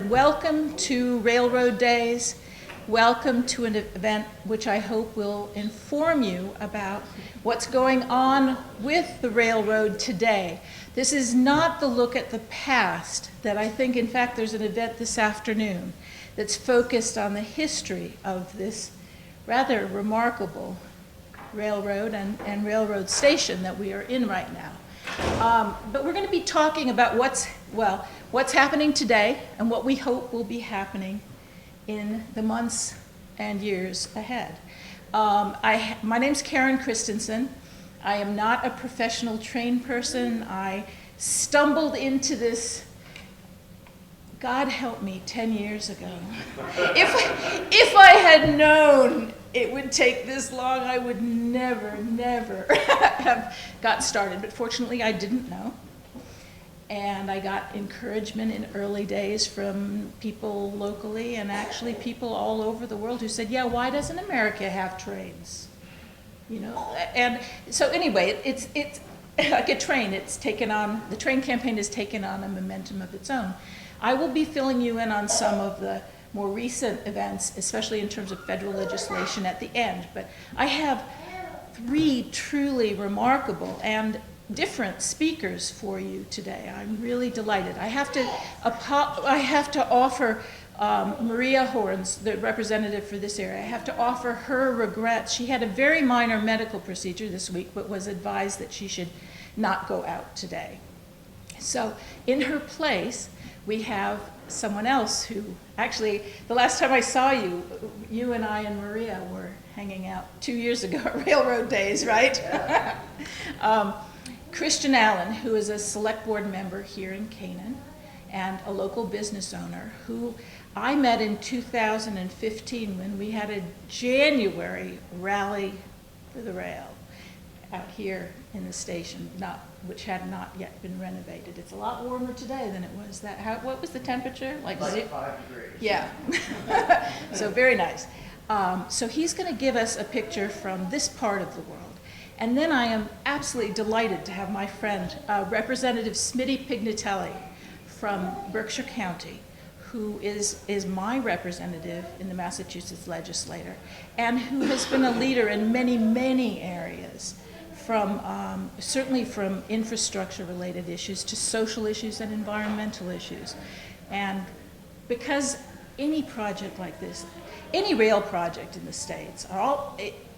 welcome to Railroad Days. Welcome to an event which I hope will inform you about what's going on with the railroad today. This is not the look at the past that I think, in fact, there's an event this afternoon that's focused on the history of this rather remarkable railroad and railroad station that we are in right now. But we're going to be talking about what's happening today and what we hope will be happening in the months and years ahead. My name's Christensen. I am not a professional train person. I stumbled into this, God help me, 10 years ago. If I had known it would take this long, I would never have got started. But fortunately, I didn't know. And I got encouragement in early days from people locally and actually people all over the world who said, yeah, why doesn't America have trains? You know, and so anyway, it's like a train. The train campaign has taken on a momentum of its own. I will be filling you in on some of the more recent events, especially in terms of federal legislation at the end. But I have three truly remarkable and different speakers for you today. I'm really delighted. I have to offer Maria Horns, the representative for this area, I have to offer her regrets. She had a very minor medical procedure this week, but was advised that she should not go out today. So in her place, we have someone else who, actually, the last time I saw you, you and I and Maria were hanging out 2 years ago at Railroad Days, right? Christian Allyn, who is a select board member here in Canaan and a local business owner who I met in 2015 when we had a January rally for the rail out here in the station, which had not yet been renovated. It's a lot warmer today than it was what was the temperature? Like 5 degrees. Yeah. So very nice. So he's going to give us a picture from this part of the world. And then I am absolutely delighted to have my friend, Representative Smitty Pignatelli from Berkshire County, who is my representative in the Massachusetts legislature, and who has been a leader in many areas, certainly from infrastructure-related issues to social issues and environmental issues. And because any project like this, any rail project in the States,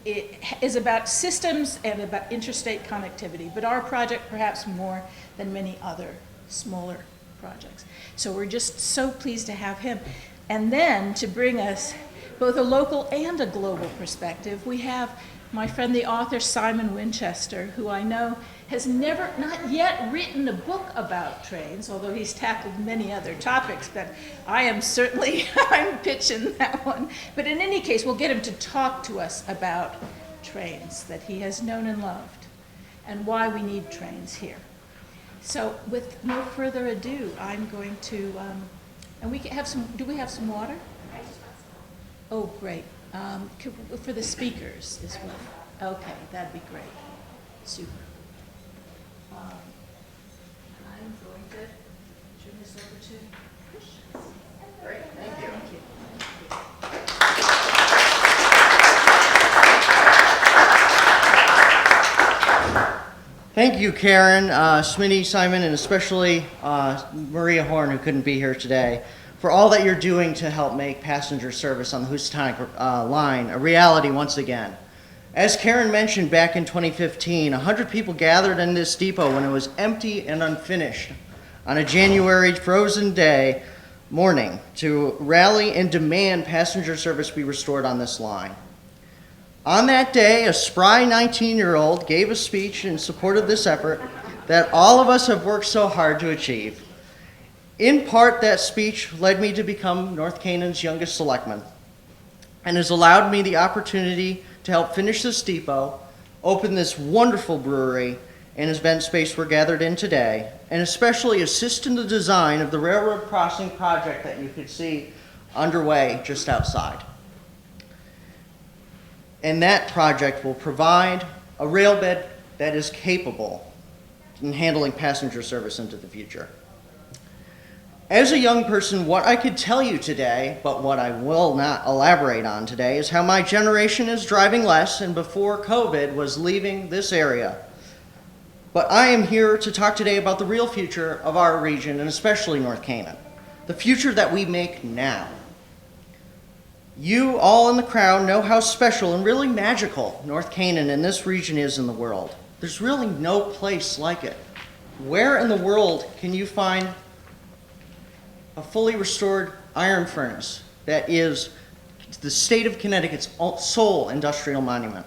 it is about systems and about interstate connectivity, but our project perhaps more than many other smaller projects. So we're just so pleased to have him. And then to bring us both a local and a global perspective, we have my friend the author Simon Winchester, who I know has not yet written a book about trains, although he's tackled many other topics, but I'm pitching that one. But in any case, we'll get him to talk to us about trains that he has known and loved and why we need trains here. So with no further ado, I'm going to, and we can have do we have some water? Oh, great. For the speakers as well. Okay, that'd be great. Super. I'm going to turn this over to Christian. Great, thank you. Thank you. Thank you, Karen, Smitty, Simon, and especially Maria Horn, who couldn't be here today, for all that you're doing to help make passenger service on the Housatonic line a reality once again. As Karen mentioned, back in 2015, 100 people gathered in this depot when it was empty and unfinished on a January frozen day morning to rally and demand passenger service be restored on this line. On that day, a spry 19-year-old gave a speech in support of this effort that all of us have worked so hard to achieve. In part, that speech led me to become North Canaan's youngest selectman and has allowed me the opportunity to help finish this depot, open this wonderful brewery and event space we're gathered in today, and especially assist in the design of the railroad crossing project that you could see underway just outside. And that project will provide a rail bed that is capable in handling passenger service into the future. As a young person, what I could tell you today, but what I will not elaborate on today, is how my generation is driving less and before COVID was leaving this area. But I am here to talk today about the real future of our region, and especially North Canaan. The future that we make now. You all in the crowd know how special and really magical North Canaan and this region is in the world. There's really no place like it. Where in the world can you find a fully restored iron furnace that is the state of Connecticut's sole industrial monument?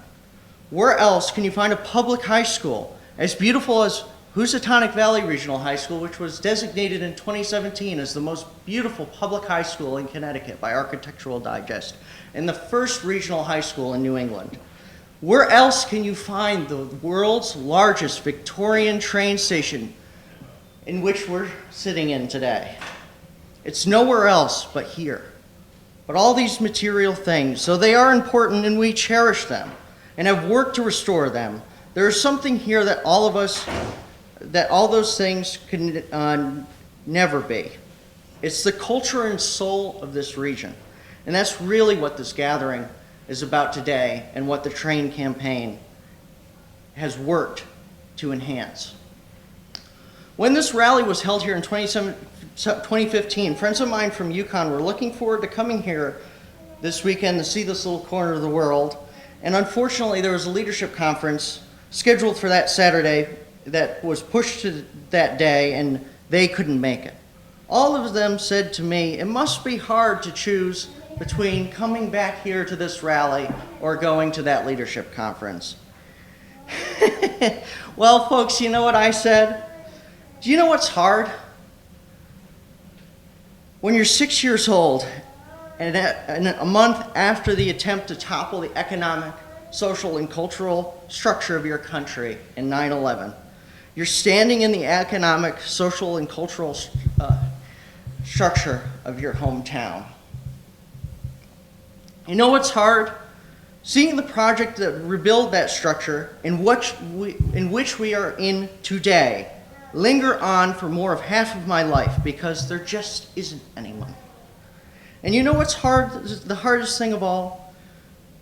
Where else can you find a public high school as beautiful as Housatonic Valley Regional High School, which was designated in 2017 as the most beautiful public high school in Connecticut by Architectural Digest, and the first regional high school in New England? Where else can you find the world's largest Victorian train station in which we're sitting in today? It's nowhere else but here. But all these material things, so they are important and we cherish them and have worked to restore them. There is something here that all of us, that all those things can never be. It's the culture and soul of this region. And that's really what this gathering is about today and what the Train campaign has worked to enhance. When this rally was held here in 2015, friends of mine from Yukon were looking forward to coming here this weekend to see this little corner of the world. And unfortunately, there was a leadership conference scheduled for that Saturday that was pushed to that day, and they couldn't make it. All of them said to me, it must be hard to choose between coming back here to this rally or going to that leadership conference. Well, folks, you know what I said? Do you know what's hard? When you're 6 years old and a month after the attempt to topple the economic, social, and cultural structure of your country in 9/11, you're standing in the economic, social, and cultural structure of your hometown. You know what's hard? Seeing the project that rebuild that structure in which we are in today linger on for more of half of my life because there just isn't anyone. And you know what's hard? The hardest thing of all?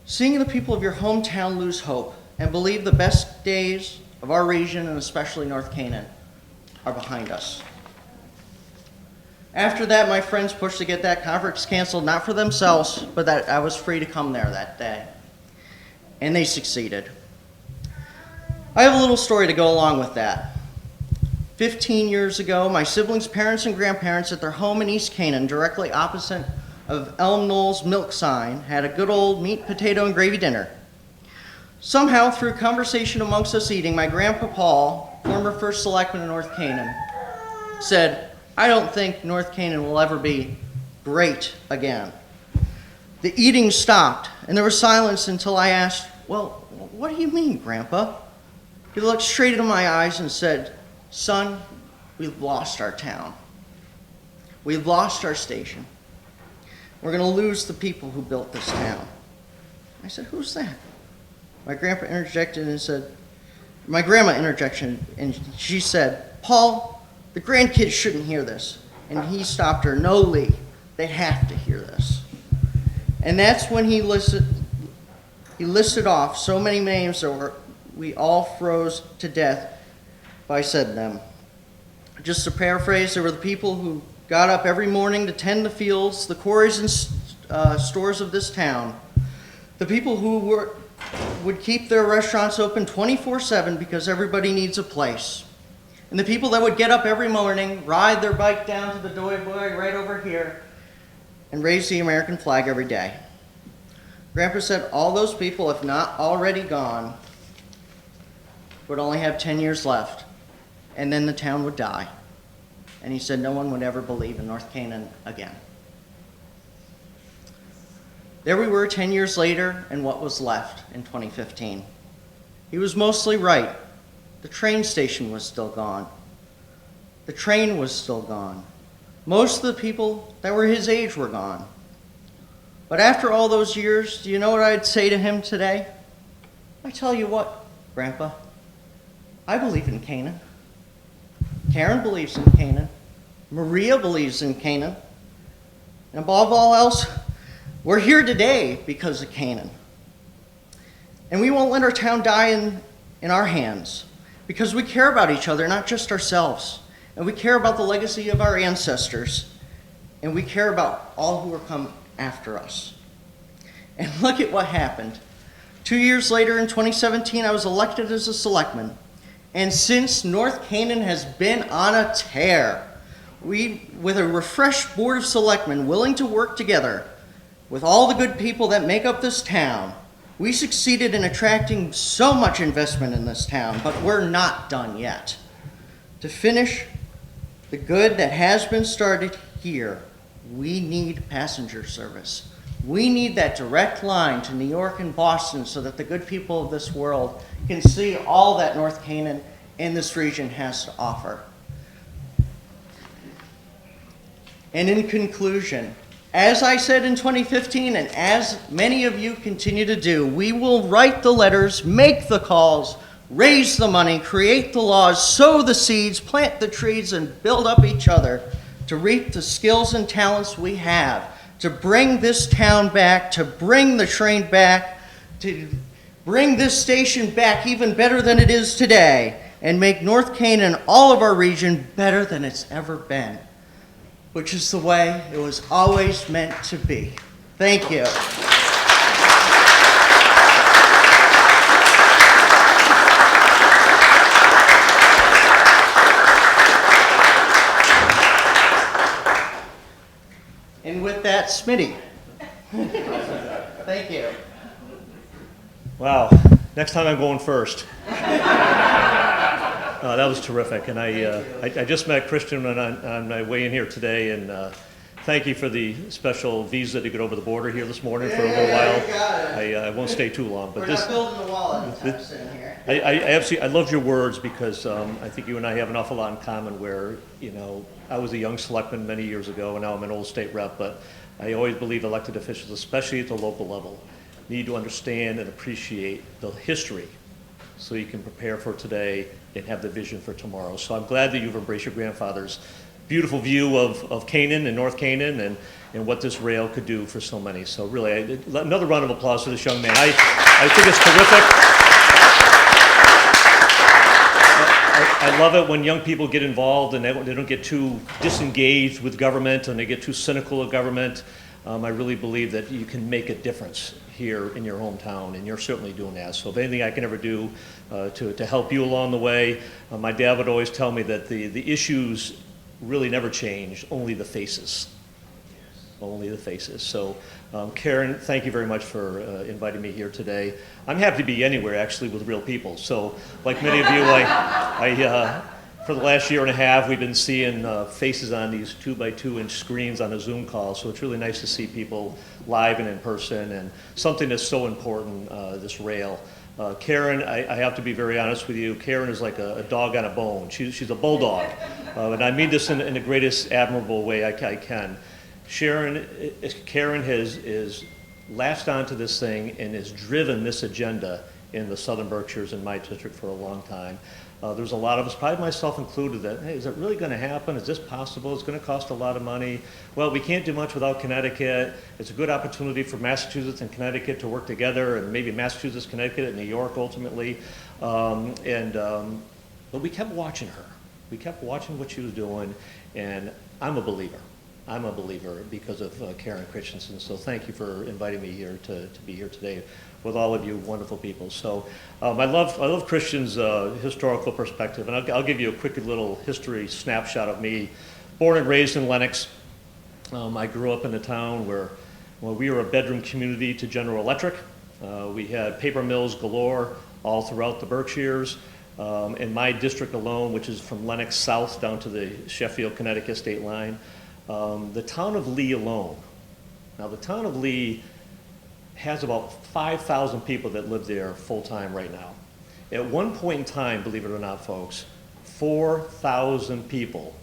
Seeing the people of your hometown lose hope and believe the best days of our region, and especially North Canaan, are behind us. After that, my friends pushed to get that conference canceled, not for themselves, but that I was free to come there that day. And they succeeded. I have a little story to go along with that. 15 years ago, my siblings' parents and grandparents at their home in East Canaan, directly opposite of Elm Knoll's milk sign, had a good old meat, potato, and gravy dinner. Somehow, through conversation amongst us eating, my grandpa Paul, former first selectman of North Canaan, said, I don't think North Canaan will ever be great again. The eating stopped, and there was silence until I asked, well, what do you mean, Grandpa? He looked straight into my eyes and said, son, we've lost our town. We've lost our station. We're going to lose the people who built this town. I said, who's that? My grandpa interjected and said, my grandma interjected, and she said, Paul, the grandkids shouldn't hear this. And he stopped her, no, Lee, they have to hear this. And that's when he listed off so many names that we all froze to death by said them. Just to paraphrase, there were the people who got up every morning to tend the fields, the quarries and stores of this town. The people who would keep their restaurants open 24/7 because everybody needs a place. And the people that would get up every morning, ride their bike down to the Doy Boy right over here, and raise the American flag every day. Grandpa said all those people, if not already gone, would only have 10 years left, and then the town would die. And he said no one would ever believe in North Canaan again. There we were 10 years later, and what was left in 2015. He was mostly right. The train station was still gone. The train was still gone. Most of the people that were his age were gone. But after all those years, do you know what I'd say to him today? I tell you what, Grandpa, I believe in Canaan. Karen believes in Canaan. Maria believes in Canaan. And above all else, we're here today because of Canaan. And we won't let our town die in our hands because we care about each other, not just ourselves. And we care about the legacy of our ancestors. And we care about all who are come after us. And look at what happened. 2 years later, in 2017, I was elected as a selectman. And since, North Canaan has been on a tear. With a refreshed board of selectmen willing to work together with all the good people that make up this town, we succeeded in attracting so much investment in this town, but we're not done yet. To finish the good that has been started here, we need passenger service. We need that direct line to New York and Boston so that the good people of this world can see all that North Canaan and this region has to offer. And in conclusion, as I said in 2015, and as many of you continue to do, we will write the letters, make the calls, raise the money, create the laws, sow the seeds, plant the trees, and build up each other to reap the skills and talents we have, to bring this town back, to bring the train back, to bring this station back even better than it is today, and make North Canaan and all of our region better than it's ever been, which is the way it was always meant to be. Thank you. And with that, Smitty. Thank you. Wow, next time I'm going first. That was terrific, and I just met Christian on my way in here today, and thank you for the special visa to get over the border here this morning for a little while. I won't stay too long, but We're not building the wall anytime soon here. I love your words because I think you and I have an awful lot in common where, you know, I was a young selectman many years ago and now I'm an old state rep, but I always believe elected officials, especially at the local level, need to understand and appreciate the history so you can prepare for today and have the vision for tomorrow. So I'm glad that you've embraced your grandfather's beautiful view of Canaan and North Canaan and what this rail could do for so many. So really, another round of applause for this young man. I think it's terrific. I love it when young people get involved and they don't get too disengaged with government and they get too cynical of government. I really believe that you can make a difference here in your hometown, and you're certainly doing that. So if anything I can ever do to help you along the way, my dad would always tell me that the issues really never change, only the faces. Only the faces. So Karen, thank you very much for inviting me here today. I'm happy to be anywhere actually with real people. So like many of you, I for the last year and a half, we've been seeing faces on these 2x2 inch screens on a Zoom call. So it's really nice to see people live and in person, and something that's so important, this rail. Karen, I have to be very honest with you. Karen is like a dog on a bone. She's a bulldog, and I mean this in the greatest admirable way I can. Karen has latched onto this thing and has driven this agenda in the Southern Berkshires in my district for a long time. There's a lot of us, probably myself included, that, hey, is it really going to happen? Is this possible? It's going to cost a lot of money. Well, we can't do much without Connecticut. It's a good opportunity for Massachusetts and Connecticut to work together, and maybe Massachusetts, Connecticut, and New York ultimately. But we kept watching her. We kept watching what she was doing, and I'm a believer. I'm a believer because of Karen Christensen. So thank you for inviting me here to be here today with all of you wonderful people. So I love Christian's historical perspective, and I'll give you a quick little history snapshot of me. Born and raised in Lenox. I grew up in a town where we were a bedroom community to General Electric. We had paper mills galore all throughout the Berkshires. In my district alone, which is from Lenox south down to the Sheffield, Connecticut state line, the town of Lee alone. Now the town of Lee has about 5,000 people that live there full-time right now. At one point in time, believe it or not, folks, 4,000 people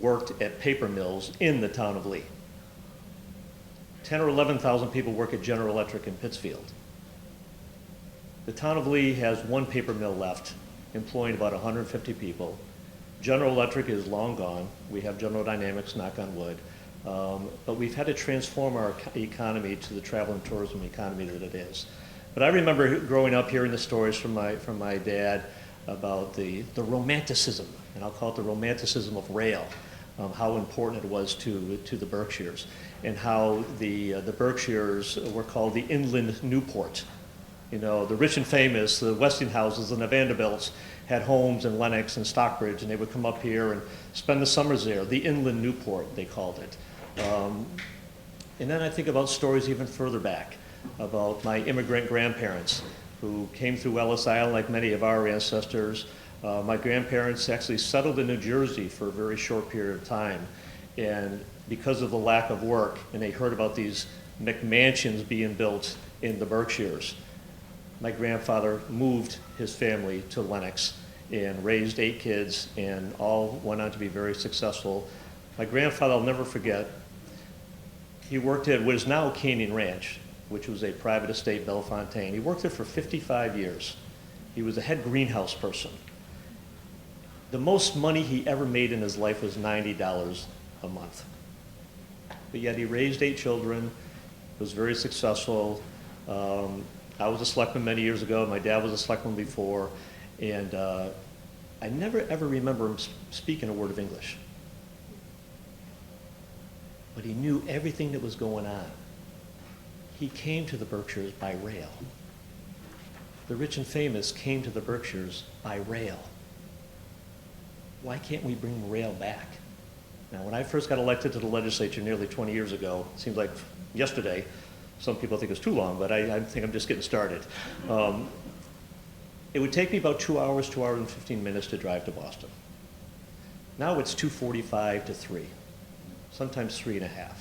worked at paper mills in the town of Lee. 10 or 11,000 people work at General Electric in Pittsfield. The town of Lee has one paper mill left, employing about 150 people. General Electric is long gone. We have General Dynamics, knock on wood. But we've had to transform our economy to the travel and tourism economy that it is. But I remember growing up hearing the stories from my dad about the romanticism, and I'll call it the romanticism of rail, how important it was to the Berkshires, and how the Berkshires were called the inland Newport. You know, the rich and famous, the Westinghouses and the Vanderbilts had homes in Lenox and Stockbridge, and they would come up here and spend the summers there. The inland Newport, they called it. And then I think about stories even further back, about my immigrant grandparents who came through Ellis Island like many of our ancestors. My grandparents actually settled in New Jersey for a very short period of time. And because of the lack of work, and they heard about these McMansions being built in the Berkshires, my grandfather moved his family to Lenox and raised 8 kids, and all went on to be very successful. My grandfather, I'll never forget, he worked at what is now Canaan Ranch, which was a private estate, Bellefontaine. He worked there for 55 years. He was a head greenhouse person. The most money he ever made in his life was $90 a month. But yet he raised 8 children, was very successful. I was a selectman many years ago. My dad was a selectman before. And I never ever remember him speaking a word of English. But he knew everything that was going on. He came to the Berkshires by rail. The rich and famous came to the Berkshires by rail. Why can't we bring rail back? Now, when I first got elected to the legislature nearly 20 years ago, it seems like yesterday, some people think it's too long, but I think I'm just getting started. It would take me about 2 hours, 2 hours and 15 minutes to drive to Boston. Now it's 2:45 to 3, sometimes 3.5.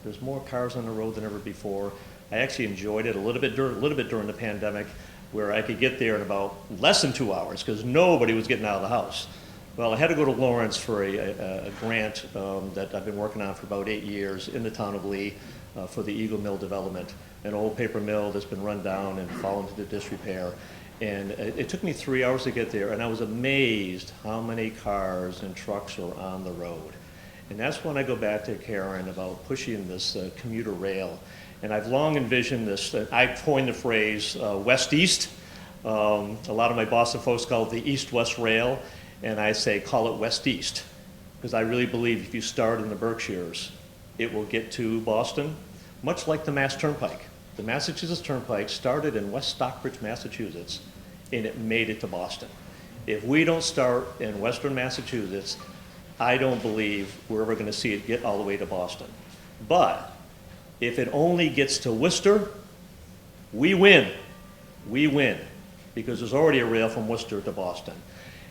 There's more cars on the road than ever before. I actually enjoyed it a little bit during the pandemic, where I could get there in about less than 2 hours because nobody was getting out of the house. Well, I had to go to Lawrence for a grant that I've been working on for about 8 years in the town of Lee for the Eagle Mill development, an old paper mill that's been run down and fallen into disrepair. And it took me 3 hours to get there, and I was amazed how many cars and trucks were on the road. And that's when I go back to Karen about pushing this commuter rail. And I've long envisioned this. I coined the phrase west-east. A lot of my Boston folks call it the east-west rail, and I say call it west-east, because I really believe if you start in the Berkshires, it will get to Boston, much like the Mass Turnpike. The Massachusetts Turnpike started in West Stockbridge, Massachusetts, and it made it to Boston. If we don't start in Western Massachusetts, I don't believe we're ever going to see it get all the way to Boston. But if it only gets to Worcester, we win. We win, because there's already a rail from Worcester to Boston.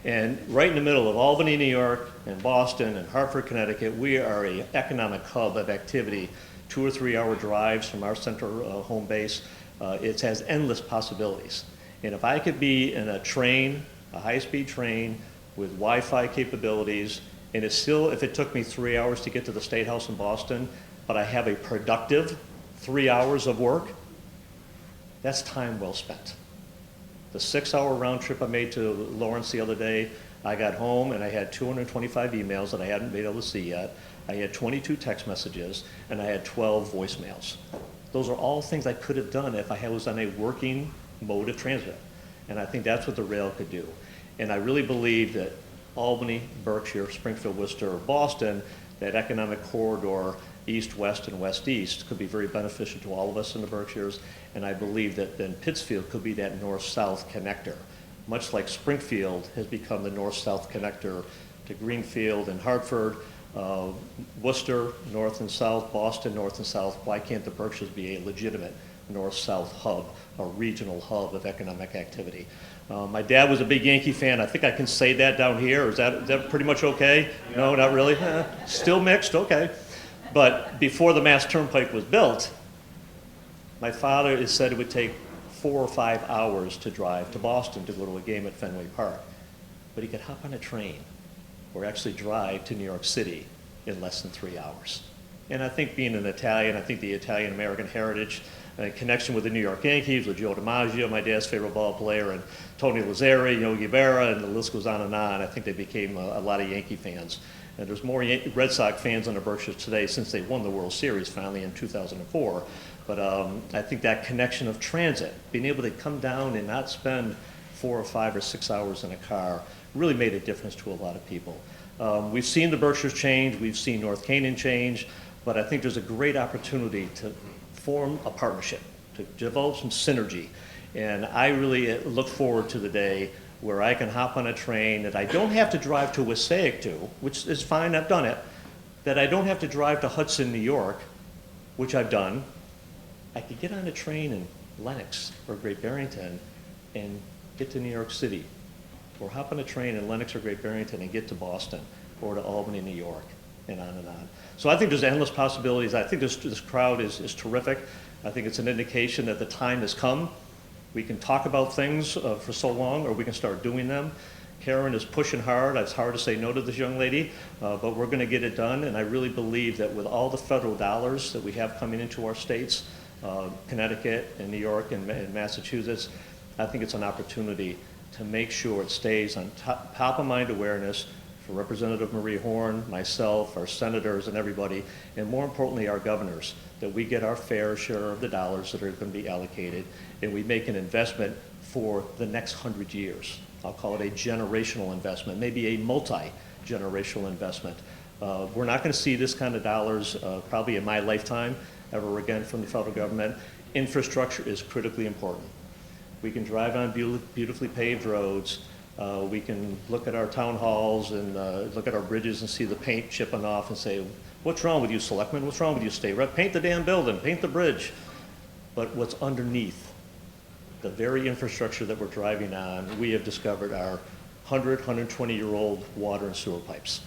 And right in the middle of Albany, New York, and Boston, and Hartford, Connecticut, we are an economic hub of activity. 2 or 3 hour drives from our center home base. It has endless possibilities. And if I could be in a train, a high-speed train with Wi-Fi capabilities, and it's still, if it took me 3 hours to get to the State House in Boston, but I have a productive 3 hours of work, that's time well spent. The 6 hour round trip I made to Lawrence the other day, I got home and I had 225 emails that I hadn't been able to see yet. I had 22 text messages, and I had 12 voicemails. Those are all things I could have done if I was on a working mode of transit. And I think that's what the rail could do. And I really believe that Albany, Berkshire, Springfield, Worcester, Boston, that economic corridor, east-west and west-east, could be very beneficial to all of us in the Berkshires. And I believe that then Pittsfield could be that north-south connector, much like Springfield has become the north-south connector to Greenfield and Hartford, Worcester, north and south, Boston, north and south. Why can't the Berkshires be a legitimate north-south hub, a regional hub of economic activity? My dad was a big Yankee fan. I think I can say that down here. Is that pretty much okay? Yeah. No, not really? Still mixed? Okay. But before the Mass Turnpike was built, my father has said it would take 4 or 5 hours to drive to Boston to go to a game at Fenway Park. But he could hop on a train or actually drive to New York City in less than 3 hours. And I think being an Italian, I think the Italian-American heritage a connection with the New York Yankees, with Joe DiMaggio, my dad's favorite ball player, and Tony Lazzeri, Yogi Berra, and the list goes on and on. I think they became a lot of Yankee fans. And there's more Red Sox fans on the Berkshires today since they won the World Series finally in 2004. But I think that connection of transit, being able to come down and not spend 4 or 5 or 6 hours in a car, really made a difference to a lot of people. We've seen the Berkshires change, we've seen North Canaan change, but I think there's a great opportunity to form a partnership, to develop some synergy. And I really look forward to the day where I can hop on a train that I don't have to drive to Wassaic to, which is fine, I've done it, that I don't have to drive to Hudson, New York, which I've done. I could get on a train in Lenox or Great Barrington and get to New York City, or hop on a train in Lenox or Great Barrington and get to Boston or to Albany, New York, and on and on. So I think there's endless possibilities. I think this crowd is terrific. I think it's an indication that the time has come. We can talk about things for so long, or we can start doing them. Karen is pushing hard. It's hard to say no to this young lady, but we're going to get it done. And I really believe that with all the federal dollars that we have coming into our states, Connecticut and New York and Massachusetts, I think it's an opportunity to make sure it stays on top of mind awareness for Representative Marie Horn, myself, our senators, and everybody, and more importantly, our governors, that we get our fair share of the dollars that are going to be allocated, and we make an investment for the next 100 years. I'll call it a generational investment, maybe a multi-generational investment. We're not going to see this kind of dollars probably in my lifetime ever again from the federal government. Infrastructure is critically important. We can drive on beautifully paved roads. We can look at our town halls and look at our bridges and see the paint chipping off and say, what's wrong with you, selectmen? What's wrong with you, state rep? Paint the damn building, paint the bridge. But what's underneath, the very infrastructure that we're driving on, we have discovered are 120-year-old water and sewer pipes.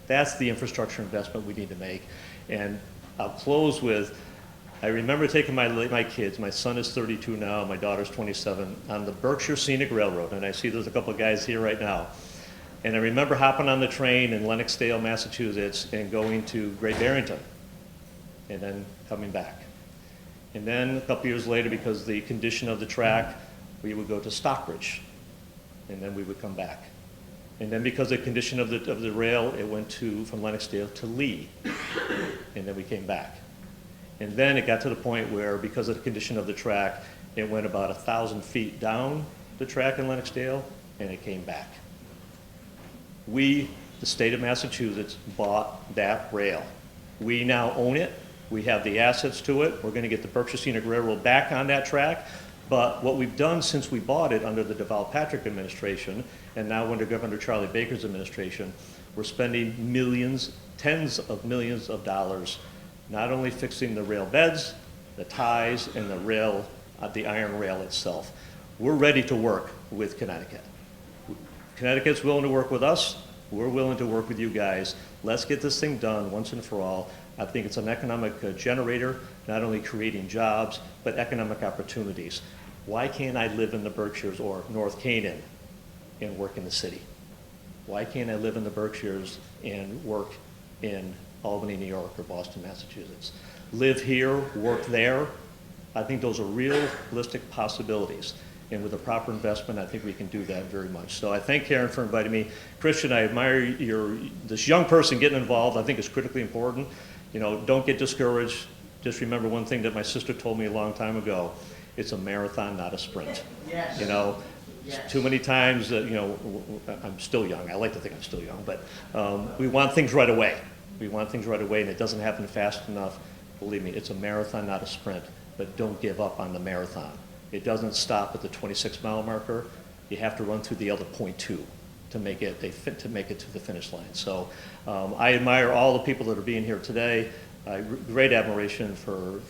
That's the infrastructure investment we need to make. And I'll close with, I remember taking my kids, my son is 32 now, my daughter's 27, on the Berkshire Scenic Railroad, and I see there's a couple of guys here right now. And I remember hopping on the train in Lenoxdale, Massachusetts, and going to Great Barrington, and then coming back. And then a couple years later, because of the condition of the track, we would go to Stockbridge, and then we would come back. And then because of the condition of the rail, it went from Lenoxdale to Lee, and then we came back. And then it got to the point where, because of the condition of the track, it went about 1,000 feet down the track in Lenoxdale, and it came back. We, the state of Massachusetts, bought that rail. We now own it. We have the assets to it. We're going to get the Berkshire Scenic Railroad back on that track. But what we've done since we bought it under the Deval Patrick administration, and now under Governor Charlie Baker's administration, we're spending millions, tens of millions of dollars, not only fixing the rail beds, the ties, and the rail, the iron rail itself. We're ready to work with Connecticut. Connecticut's willing to work with us. We're willing to work with you guys. Let's get this thing done once and for all. I think it's an economic generator, not only creating jobs, but economic opportunities. Why can't I live in the Berkshires or North Canaan and work in the city? Why can't I live in the Berkshires and work in Albany, New York, or Boston, Massachusetts? Live here, work there. I think those are realistic possibilities. And with the proper investment, I think we can do that very much. So I thank Karen for inviting me. Christian, I admire this young person getting involved. I think is critically important. You know, don't get discouraged. Just remember one thing that my sister told me a long time ago. It's a marathon, not a sprint. Yes. You know, yes. Too many times, you know, I'm still young. I like to think I'm still young, but we want things right away. We want things right away, and it doesn't happen fast enough. Believe me, it's a marathon, not a sprint, but don't give up on the marathon. It doesn't stop at the 26-mile marker. You have to run through the other .2 to make it to the finish line. So I admire all the people that are being here today. Great admiration for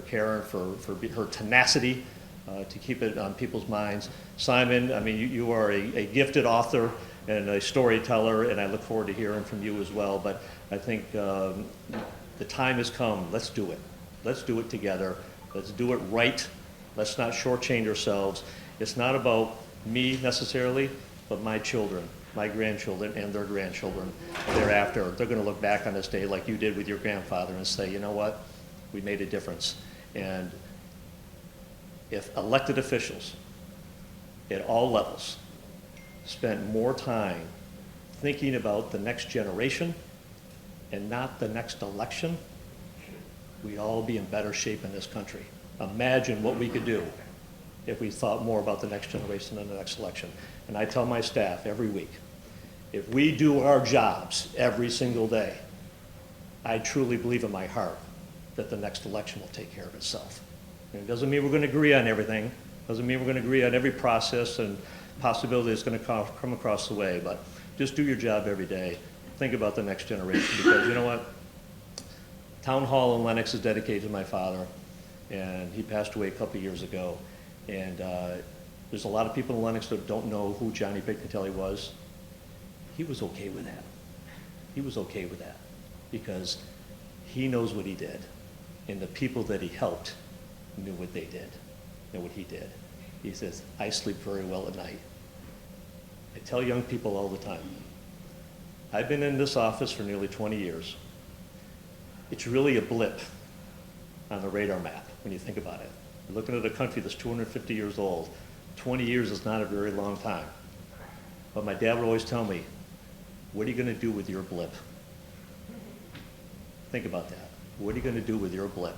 Karen, for her tenacity to keep it on people's minds. Simon, I mean, you are a gifted author and a storyteller, and I look forward to hearing from you as well. But I think the time has come. Let's do it. Let's do it together. Let's do it right. Let's not shortchange ourselves. It's not about me necessarily, but my children, my grandchildren, and their grandchildren thereafter. They're going to look back on this day like you did with your grandfather and say, you know what? We made a difference. And if elected officials at all levels spent more time thinking about the next generation and not the next election, we'd all be in better shape in this country. Imagine what we could do if we thought more about the next generation and the next election. And I tell my staff every week, if we do our jobs every single day, I truly believe in my heart that the next election will take care of itself. And it doesn't mean we're going to agree on everything. Doesn't mean we're going to agree on every process and possibility that's going to come across the way, but just do your job every day. Think about the next generation, because you know what? Town Hall in Lenox is dedicated to my father, and he passed away a couple of years ago. And there's a lot of people in Lenox that don't know who Johnny Pignatelli was. He was okay with that. He was okay with that because he knows what he did, and the people that he helped knew what they did and what he did. He says, I sleep very well at night. I tell young people all the time, I've been in this office for nearly 20 years. It's really a blip on the radar map when you think about it. You're looking at a country that's 250 years old. 20 years is not a very long time. But my dad would always tell me, what are you going to do with your blip? Think about that. What are you going to do with your blip?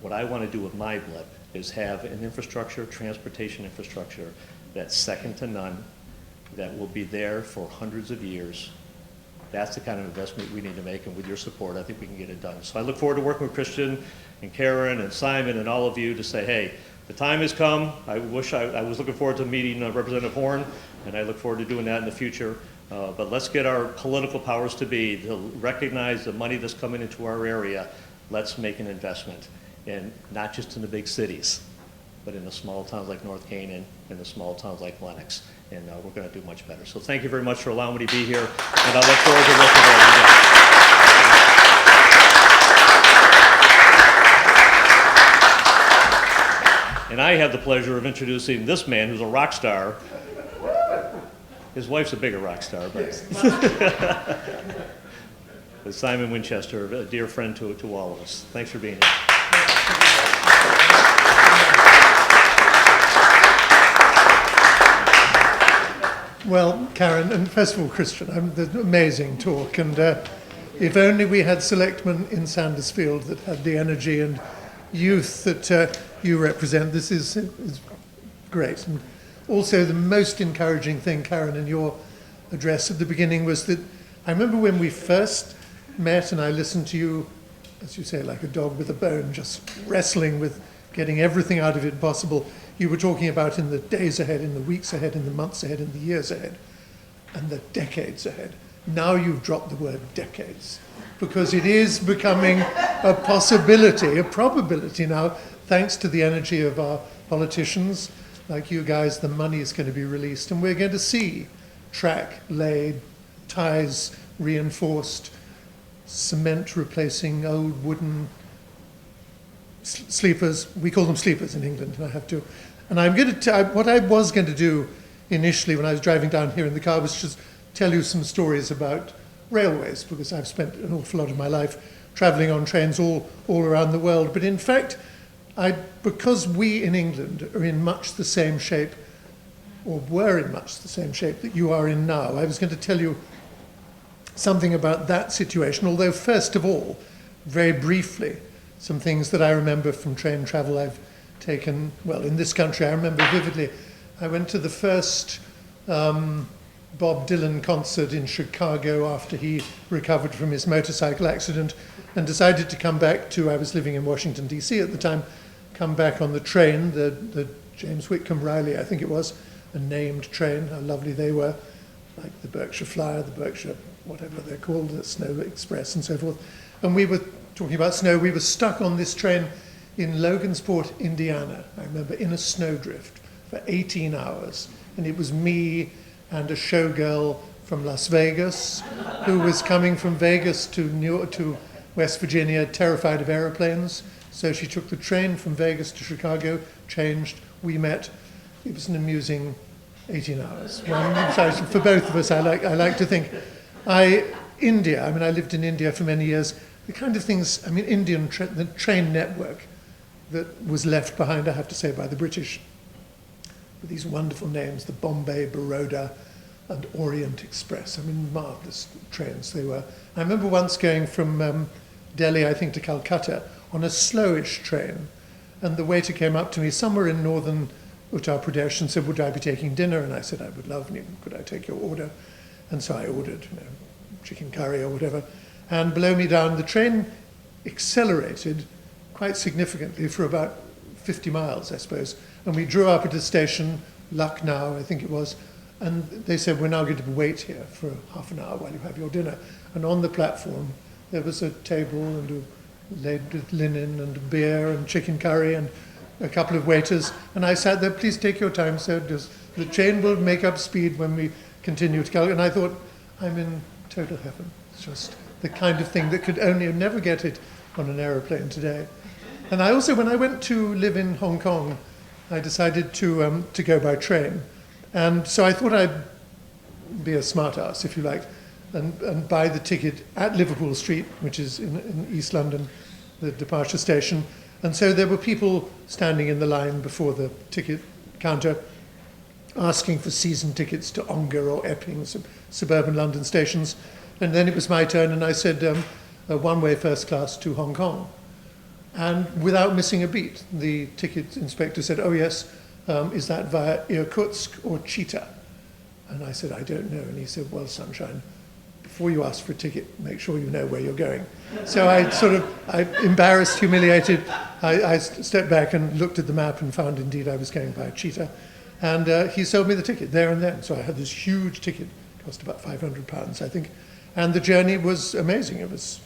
What I want to do with my blip is have an infrastructure, transportation infrastructure, that's second to none, that will be there for hundreds of years. That's the kind of investment we need to make, and with your support, I think we can get it done. So I look forward to working with Christian and Karen and Simon and all of you to say, hey, the time has come. I wish I was looking forward to meeting Representative Horn, and I look forward to doing that in the future. But let's get our political powers to be to recognize the money that's coming into our area. Let's make an investment, and not just in the big cities, but in the small towns like North Canaan and the small towns like Lenox. And we're going to do much better. So thank you very much for allowing me to be here, and I look forward to working with all of you. And I have the pleasure of introducing this man who's a rock star. His wife's a bigger rock star, but Simon Winchester, a dear friend to all of us. Thanks for being here. Well, Karen, and first of all, Christian, the amazing talk, and if only we had selectmen in Sandersfield that had the energy and youth that you represent. This is great. And also, the most encouraging thing, Karen, in your address at the beginning was that I remember when we first met and I listened to you, as you say, like a dog with a bone, just wrestling with getting everything out of it possible. You were talking about in the days ahead, in the weeks ahead, in the months ahead, in the years ahead, and the decades ahead. Now you've dropped the word decades, because it is becoming a possibility, a probability now, thanks to the energy of our politicians, like you guys. The money is going to be released, and we're going to see track laid, ties reinforced, cement replacing old wooden sleepers. We call them sleepers in England, and I have to. And I'm going to what I was going to do initially when I was driving down here in the car was just tell you some stories about railways, because I've spent an awful lot of my life traveling on trains all around the world. But in fact, because we in England are in much the same shape, or were in much the same shape that you are in now, I was going to tell you something about that situation, although first of all, very briefly, some things that I remember from train travel I've taken, well, in this country. I remember vividly, I went to the first Bob Dylan concert in Chicago after he recovered from his motorcycle accident, and decided to come back to, I was living in Washington, D.C. at the time, come back on the train, the James Whitcomb Riley, I think it was, a named train, how lovely they were, like the Berkshire Flyer, the Berkshire, whatever they're called, the Snow Express and so forth. And we were talking about snow. We were stuck on this train in Logansport, Indiana, I remember, in a snowdrift for 18 hours. And it was me and a showgirl from Las Vegas who was coming from Vegas to West Virginia, terrified of aeroplanes. So she took the train from Vegas to Chicago, changed, we met. It was an amusing 18 hours. For both of us, I like to think. India, I lived in India for many years. The kind of things, the train network that was left behind, I have to say, by the British, with these wonderful names, the Bombay, Baroda, and Orient Express. I mean, marvelous trains they were. I remember once going from Delhi, I think, to Calcutta on a slowish train, and the waiter came up to me somewhere in northern Uttar Pradesh and said, would I be taking dinner? And I said, I would love, and could I take your order? And so I ordered, chicken curry or whatever. And below me down, the train accelerated quite significantly for about 50 miles, I suppose. And we drew up at a station, Lucknow, I think it was, and they said, we're now going to wait here for half an hour while you have your dinner. And on the platform, there was a table and laid with linen and beer and chicken curry and a couple of waiters. And I sat there, please take your time, sir. Just, the train will make up speed when we continue to go. And I thought, I'm in total heaven. It's just the kind of thing that could only never get it on an aeroplane today. And I also, when I went to live in Hong Kong, I decided to go by train. And so I thought I'd be a smart ass, if you like, and buy the ticket at Liverpool Street, which is in East London, the departure station. And so there were people standing in the line before the ticket counter asking for season tickets to Ongar or Epping, suburban London stations. And then it was my turn, and I said, a one-way first class to Hong Kong. And without missing a beat, the ticket inspector said, oh yes, is that via Irkutsk or Chita? And I said, I don't know. And he said, well, sunshine, before you ask for a ticket, make sure you know where you're going. So I embarrassed, humiliated, I stepped back and looked at the map and found indeed I was going by Chita. And he sold me the ticket there and then. So I had this huge ticket, cost about £500, I think. And the journey was amazing. It was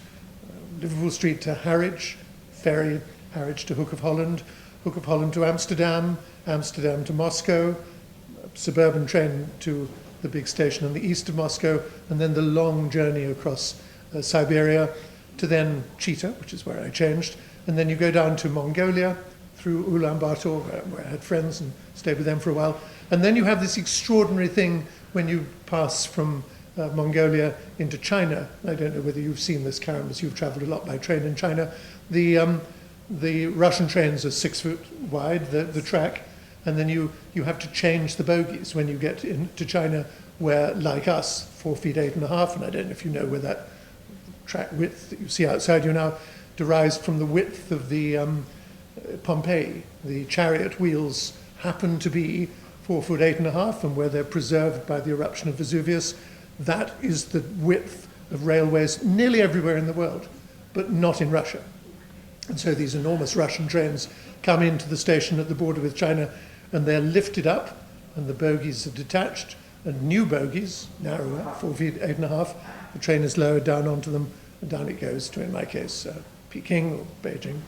Liverpool Street to Harwich, ferry Harwich to Hook of Holland to Amsterdam, Amsterdam to Moscow, suburban train to the big station in the east of Moscow, and then the long journey across Siberia to then Chita, which is where I changed. And then you go down to Mongolia through Ulaanbaatar, where I had friends and stayed with them for a while. And then you have this extraordinary thing when you pass from Mongolia into China. I don't know whether you've seen this, Karen, because you've traveled a lot by train in China. The Russian trains are 6 foot wide, the track, and then you have to change the bogies when you get into China, where, like us, 4 feet 8.5, and I don't know if you know where that track width that you see outside you now derives from the width of the Pompeii. The chariot wheels happen to be 4 foot 8.5, and where they're preserved by the eruption of Vesuvius, that is the width of railways nearly everywhere in the world, but not in Russia. And so these enormous Russian trains come into the station at the border with China, and they're lifted up, and the bogies are detached, and new bogies, narrower, 4 feet 8.5, the train is lowered down onto them, and down it goes to, in my case, Peking or Beijing,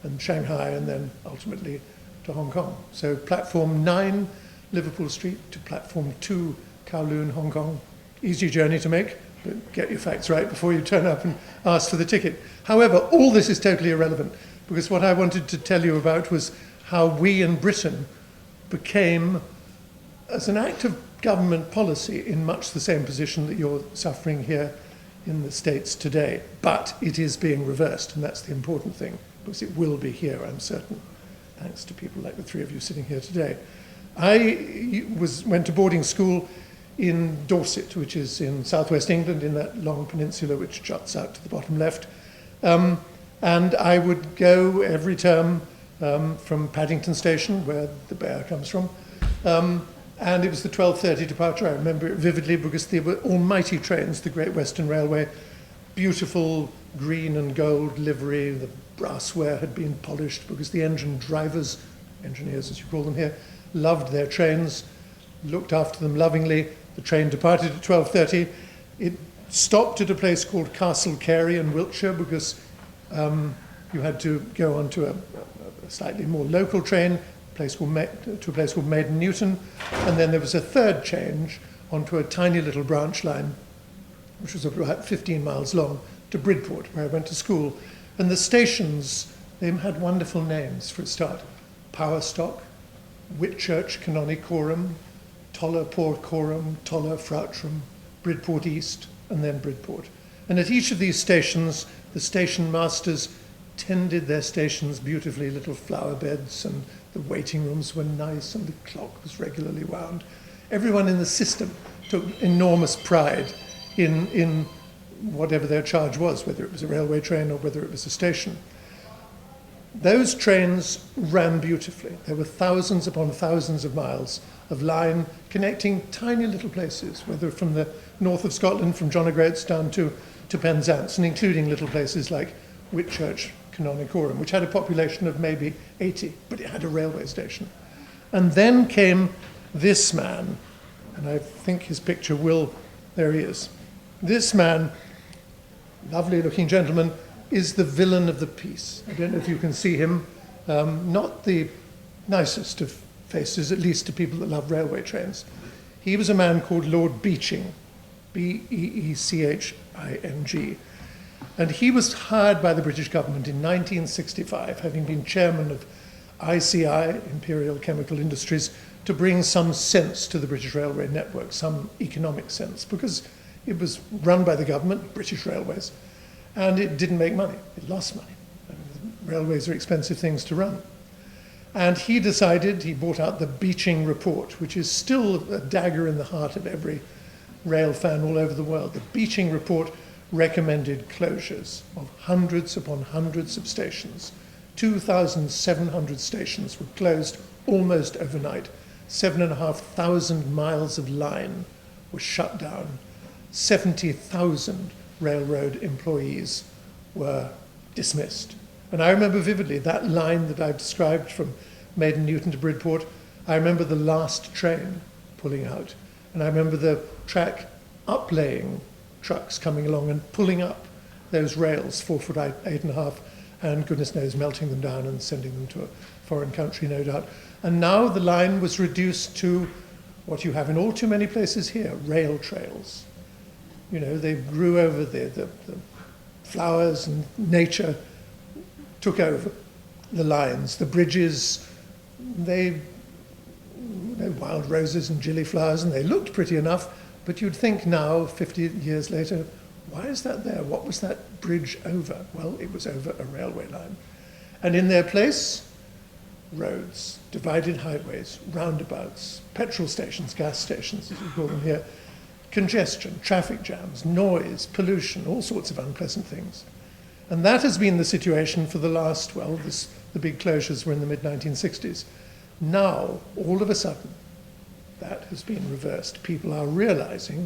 and Shanghai, and then ultimately to Hong Kong. So platform 9, Liverpool Street, to platform 2, Kowloon, Hong Kong. Easy journey to make, but get your facts right before you turn up and ask for the ticket. However, all this is totally irrelevant, because what I wanted to tell you about was how we in Britain became, as an act of government policy, in much the same position that you're suffering here in the States today. But it is being reversed, and that's the important thing, because it will be here, I'm certain, thanks to people like the three of you sitting here today. I went to boarding school in Dorset, which is in southwest England, in that long peninsula which juts out to the bottom left. And I would go every term from Paddington Station, where the bear comes from, and it was the 12:30 departure. I remember it vividly because they were almighty trains, the Great Western Railway, beautiful green and gold livery, the brassware had been polished because the engine drivers, engineers as you call them here, loved their trains, looked after them lovingly. The train departed at 12:30. It stopped at a place called Castle Carey in Wiltshire because you had to go on to a slightly more local train, to a place called Maiden Newton, and then there was a third change onto a tiny little branch line, which was about 15 miles long, to Bridport, where I went to school. And the stations, they had wonderful names for a start. Powerstock, Whitchurch Canonicorum, Toller Porcorum, Toller Froutrum, Bridport East, and then Bridport. And at each of these stations, the station masters tended their stations beautifully, little flower beds, and the waiting rooms were nice, and the clock was regularly wound. Everyone in the system took enormous pride in whatever their charge was, whether it was a railway train or whether it was a station. Those trains ran beautifully. There were thousands upon thousands of miles of line connecting tiny little places, whether from the north of Scotland, from John O'Groats down to Penzance, and including little places like Whitchurch, Canonicorum, which had a population of maybe 80, but it had a railway station. And then came this man, and I think his picture will, there he is. This man, lovely looking gentleman, is the villain of the piece. I don't know if you can see him. Not the nicest of faces, at least to people that love railway trains. He was a man called Lord Beeching, Beeching, and he was hired by the British government in 1965, having been chairman of ICI, Imperial Chemical Industries, to bring some sense to the British railway network, some economic sense, because it was run by the government, British Railways, and it didn't make money. It lost money. Railways are expensive things to run. And he decided, he brought out the Beeching Report, which is still a dagger in the heart of every rail fan all over the world. The Beeching Report recommended closures of hundreds upon hundreds of stations. 2,700 stations were closed almost overnight. 7,500 miles of line were shut down. 70,000 railroad employees were dismissed. And I remember vividly that line that I've described from Maiden Newton to Bridport. I remember the last train pulling out. And I remember the track uplaying trucks coming along and pulling up those rails, 4 foot 8.5, and goodness knows melting them down and sending them to a foreign country, no doubt. And now the line was reduced to what you have in all too many places here, rail trails. You know, they grew over the flowers, and nature took over the lines. The bridges, wild roses and gillyflowers, and they looked pretty enough, but you'd think now, 50 years later, why is that there? What was that bridge over? Well, it was over a railway line. And in their place, roads, divided highways, roundabouts, petrol stations, gas stations, as we call them here, congestion, traffic jams, noise, pollution, all sorts of unpleasant things. And that has been the situation for the last, the big closures were in the mid-1960s. Now, all of a sudden, that has been reversed. People are realizing,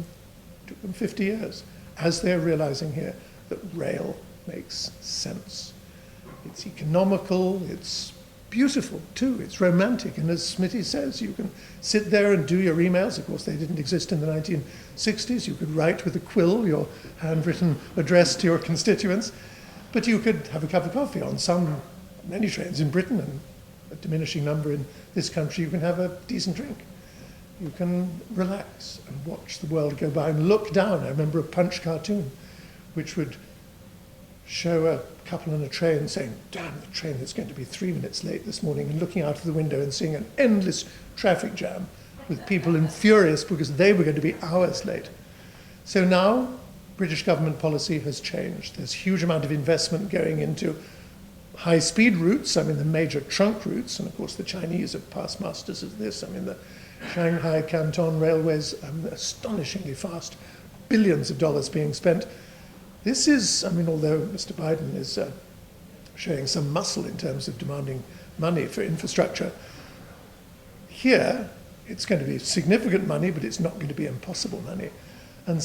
it took them 50 years, as they're realizing here, that rail makes sense. It's economical, it's beautiful too, it's romantic, and as Smitty says, you can sit there and do your emails. Of course, they didn't exist in the 1960s. You could write with a quill your handwritten address to your constituents, but you could have a cup of coffee on many trains in Britain, and a diminishing number in this country. You can have a decent drink. You can relax and watch the world go by and look down. I remember a Punch cartoon which would show a couple on a train saying, damn, the train is going to be 3 minutes late this morning, and looking out of the window and seeing an endless traffic jam with people furious because they were going to be hours late. So now British government policy has changed. There's a huge amount of investment going into high-speed routes, the major trunk routes, and of course the Chinese are past masters of this. The Shanghai Canton railways, astonishingly fast, billions of dollars being spent. This is, although Mr. Biden is showing some muscle in terms of demanding money for infrastructure, here it's going to be significant money, but it's not going to be impossible money. And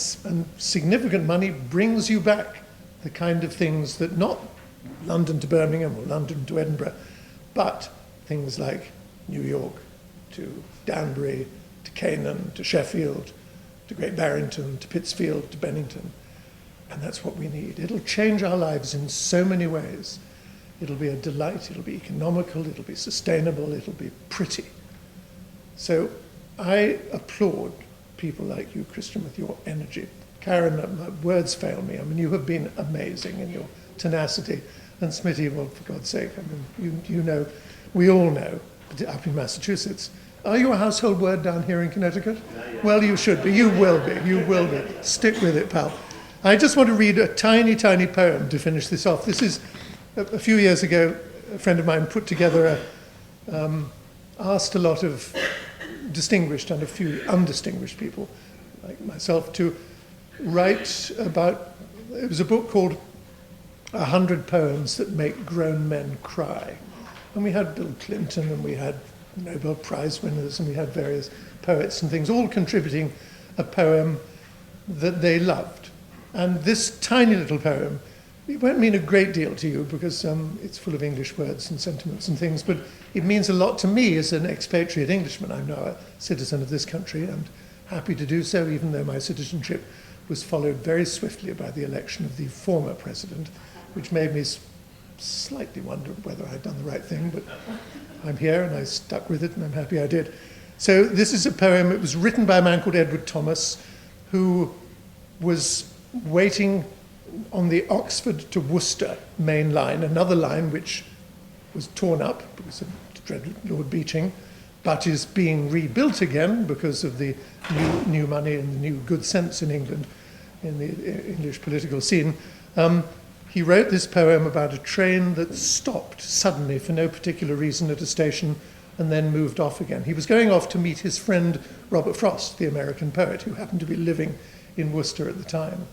significant money brings you back the kind of things that not London to Birmingham or London to Edinburgh, but things like New York to Danbury, to Canaan, to Sheffield, to Great Barrington, to Pittsfield, to Bennington. And that's what we need. It'll change our lives in so many ways. It'll be a delight, it'll be economical, it'll be sustainable, it'll be pretty. So I applaud people like you, Christian, with your energy. Karen, my words fail me. You have been amazing in your tenacity. And Smitty, well, for God's sake, you know, we all know, up in Massachusetts. Are you a household word down here in Connecticut? Well, you should be. You will be. You will be. Stick with it, pal. I just want to read a tiny, tiny poem to finish this off. This is a few years ago, a friend of mine put together asked a lot of distinguished and a few undistinguished people, like myself, to write about, it was a book called 100 Poems That Make Grown Men Cry. And we had Bill Clinton, and we had Nobel Prize winners, and we had various poets and things, all contributing a poem that they loved. And this tiny little poem, it won't mean a great deal to you because it's full of English words and sentiments and things, but it means a lot to me as an expatriate Englishman. I'm now a citizen of this country and happy to do so, even though my citizenship was followed very swiftly by the election of the former president, which made me slightly wonder whether I'd done the right thing, but I'm here and I stuck with it and I'm happy I did. So this is a poem. It was written by a man called Edward Thomas, who was waiting on the Oxford to Worcester main line, another line which was torn up because of dread Lord Beeching, but is being rebuilt again because of the new money and the new good sense in England, in the English political scene. He wrote this poem about a train that stopped suddenly for no particular reason at a station and then moved off again. He was going off to meet his friend Robert Frost, the American poet, who happened to be living in Worcester at the time.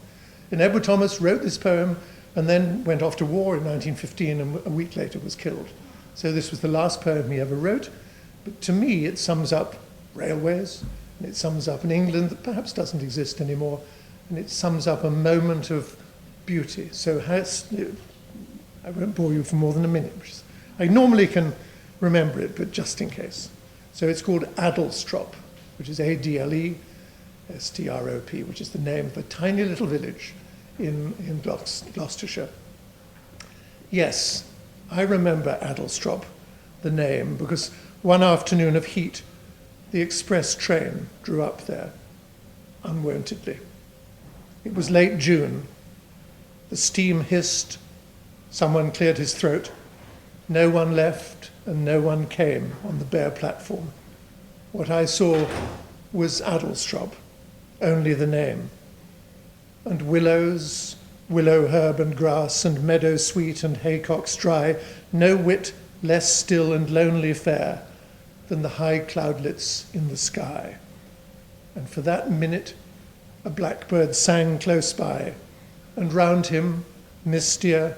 And Edward Thomas wrote this poem and then went off to war in 1915 and a week later was killed. So this was the last poem he ever wrote. But to me, it sums up railways, and it sums up an England that perhaps doesn't exist anymore, and it sums up a moment of beauty. So I won't bore you for more than a minute. I normally can remember it, but just in case. So it's called Adlestrop, which is Adlestrop, which is the name of a tiny little village in Gloucestershire. Yes, I remember Adlestrop, the name, because one afternoon of heat, the express train drew up there, unwontedly. It was late June. The steam hissed. Someone cleared his throat. No one left and no one came on the bare platform. What I saw was Adlestrop, only the name. And willows, willow herb and grass, and meadow sweet and haycocks dry, no whit less still and lonely fair than the high cloudlets in the sky. And for that minute, a blackbird sang close by, and round him, mistier,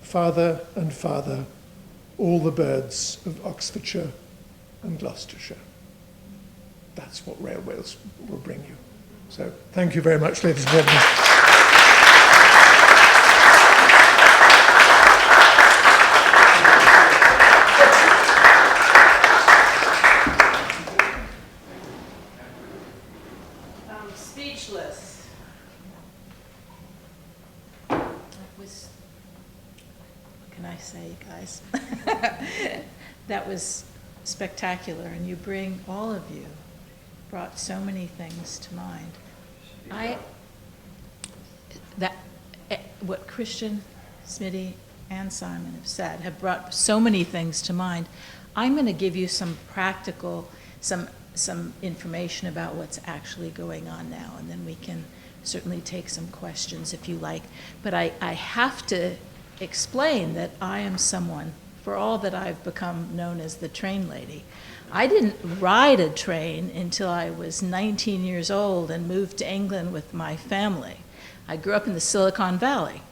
farther and farther, all the birds of Oxfordshire and Gloucestershire. That's what railways will bring you. So thank you very much, ladies and gentlemen. I'm speechless. What can I say, guys? That was spectacular, and you bring, all of you, brought so many things to mind. What Christian, Smitty, and Simon have said have brought so many things to mind. I'm going to give you some practical, some information about what's actually going on now, and then we can certainly take some questions if you like. But I have to explain that I am someone, for all that I've become known as the train lady, I didn't ride a train until I was 19 years old and moved to England with my family. I grew up in the Silicon Valley.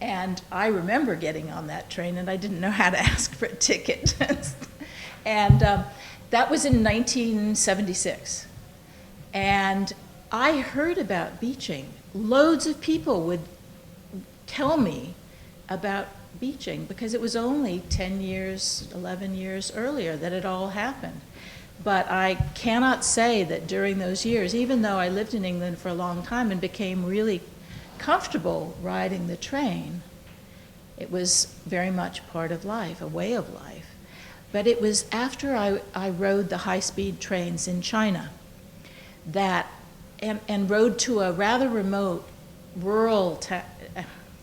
And I remember getting on that train, and I didn't know how to ask for a ticket. And that was in 1976. And I heard about beaching. Loads of people would tell me about beaching because it was only 10 years, 11 years earlier that it all happened. But I cannot say that during those years, even though I lived in England for a long time and became really comfortable riding the train, it was very much part of life, a way of life. But it was after I rode the high-speed trains in China that, and rode to a rather remote rural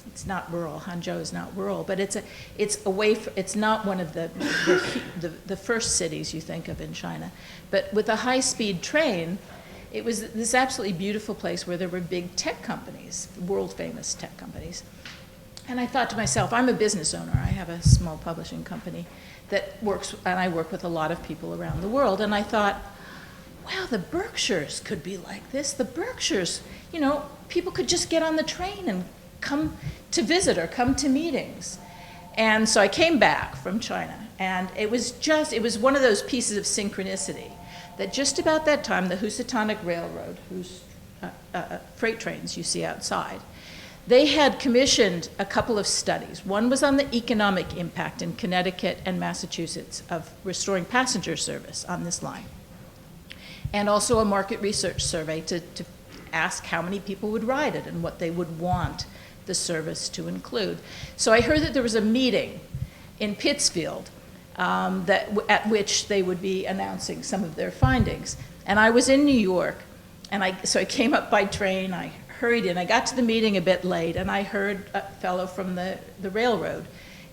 it's not rural. Hangzhou is not rural, but it's not one of the first cities you think of in China. But with a high-speed train, it was this absolutely beautiful place where there were big tech companies, world-famous tech companies. And I thought to myself, I'm a business owner. I have a small publishing company that works, and I work with a lot of people around the world. And I thought, wow, the Berkshires could be like this. The Berkshires, you know, people could just get on the train and come to visit or come to meetings. And so I came back from China, and it was one of those pieces of synchronicity that just about that time, the Housatonic Railroad, whose freight trains you see outside, they had commissioned a couple of studies. One was on the economic impact in Connecticut and Massachusetts of restoring passenger service on this line, and also a market research survey to ask how many people would ride it and what they would want the service to include. So I heard that there was a meeting in Pittsfield at which they would be announcing some of their findings. And I was in New York, and so I came up by train, I hurried in, I got to the meeting a bit late, and I heard a fellow from the railroad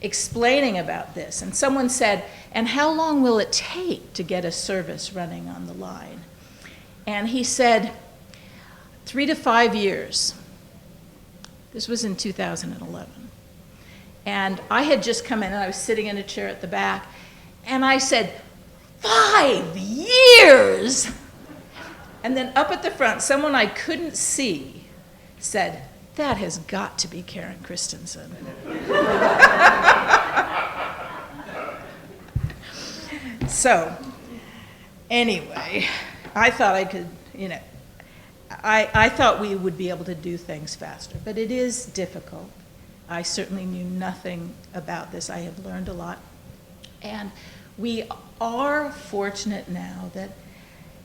explaining about this. And someone said, and how long will it take to get a service running on the line? And he said, 3 to 5 years. This was in 2011. And I had just come in, and I was sitting in a chair at the back, and I said, 5 years? And then up at the front, someone I couldn't see said, that has got to be Karen Christensen. So, anyway, I thought I could, you know, I thought we would be able to do things faster, but it is difficult. I certainly knew nothing about this. I have learned a lot. And we are fortunate now that,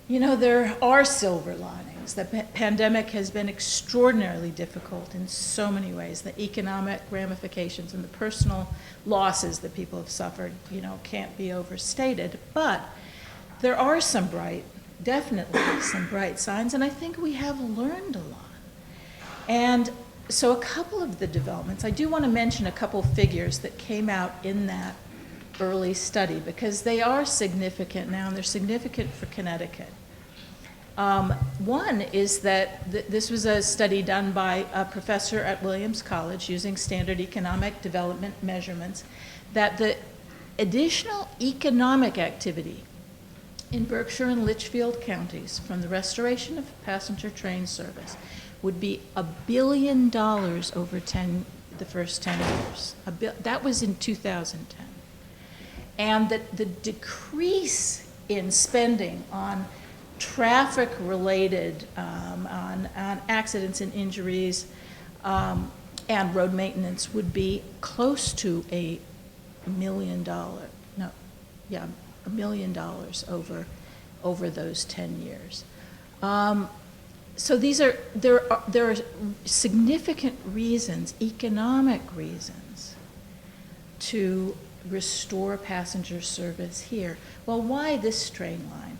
you know, there are silver linings. The pandemic has been extraordinarily difficult in so many ways. The economic ramifications and the personal losses that people have suffered, you know, can't be overstated. But there are definitely some bright signs, and I think we have learned a lot. And so a couple of the developments, I do want to mention a couple figures that came out in that early study, because they are significant now, and they're significant for Connecticut. One is that this was a study done by a professor at Williams College using standard economic development measurements, that the additional economic activity in Berkshire and Litchfield counties from the restoration of passenger train service would be $1 billion over the first 10 years. That was in 2010. And that the decrease in spending on traffic-related, on accidents and injuries, and road maintenance would be close to $1 million. $1 million over those 10 years. So there are significant reasons, economic reasons, to restore passenger service here. Well, why this train line?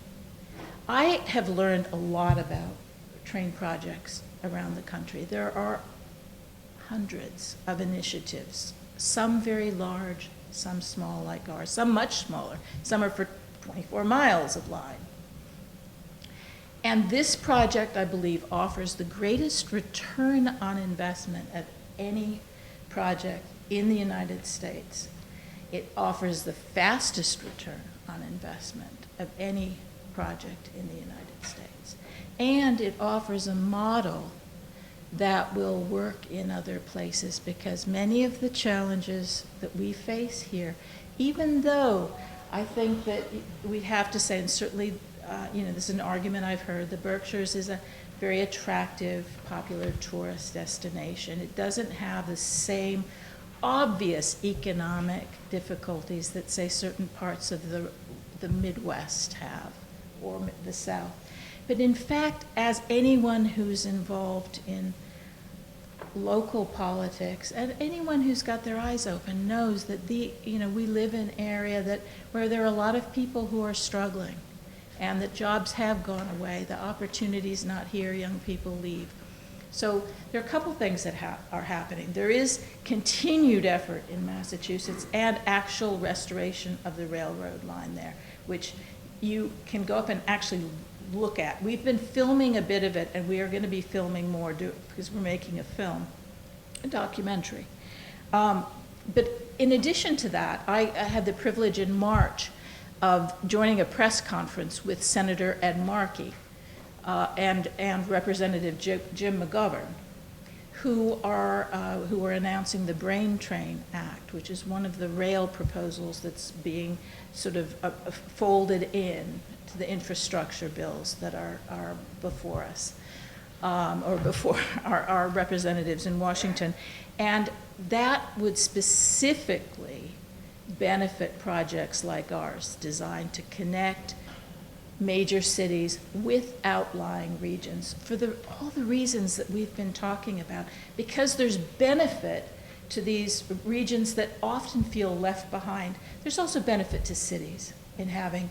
I have learned a lot about train projects around the country. There are hundreds of initiatives, some very large, some small like ours, some much smaller. Some are for 24 miles of line. And this project, I believe, offers the greatest return on investment of any project in the United States. It offers the fastest return on investment of any project in the United States. And it offers a model that will work in other places, because many of the challenges that we face here, even though I think that we have to say, and certainly, you know, this is an argument I've heard, the Berkshires is a very attractive, popular tourist destination. It doesn't have the same obvious economic difficulties that, say, certain parts of the Midwest have, or the South. But in fact, as anyone who's involved in local politics, and anyone who's got their eyes open knows that we live in an area where there are a lot of people who are struggling, and that jobs have gone away, the opportunity's not here, young people leave. So there are a couple things that are happening. There is continued effort in Massachusetts and actual restoration of the railroad line there, which you can go up and actually look at. We've been filming a bit of it, and we are going to be filming more because we're making a documentary. But in addition to that, I had the privilege in March of joining a press conference with Senator Ed Markey and Representative Jim McGovern, who are announcing the Brain Train Act, which is one of the rail proposals that's being sort of folded in to the infrastructure bills that are before us, or before our representatives in Washington. And that would specifically benefit projects like ours, designed to connect major cities with outlying regions for all the reasons that we've been talking about, because there's benefit to these regions that often feel left behind. There's also benefit to cities in having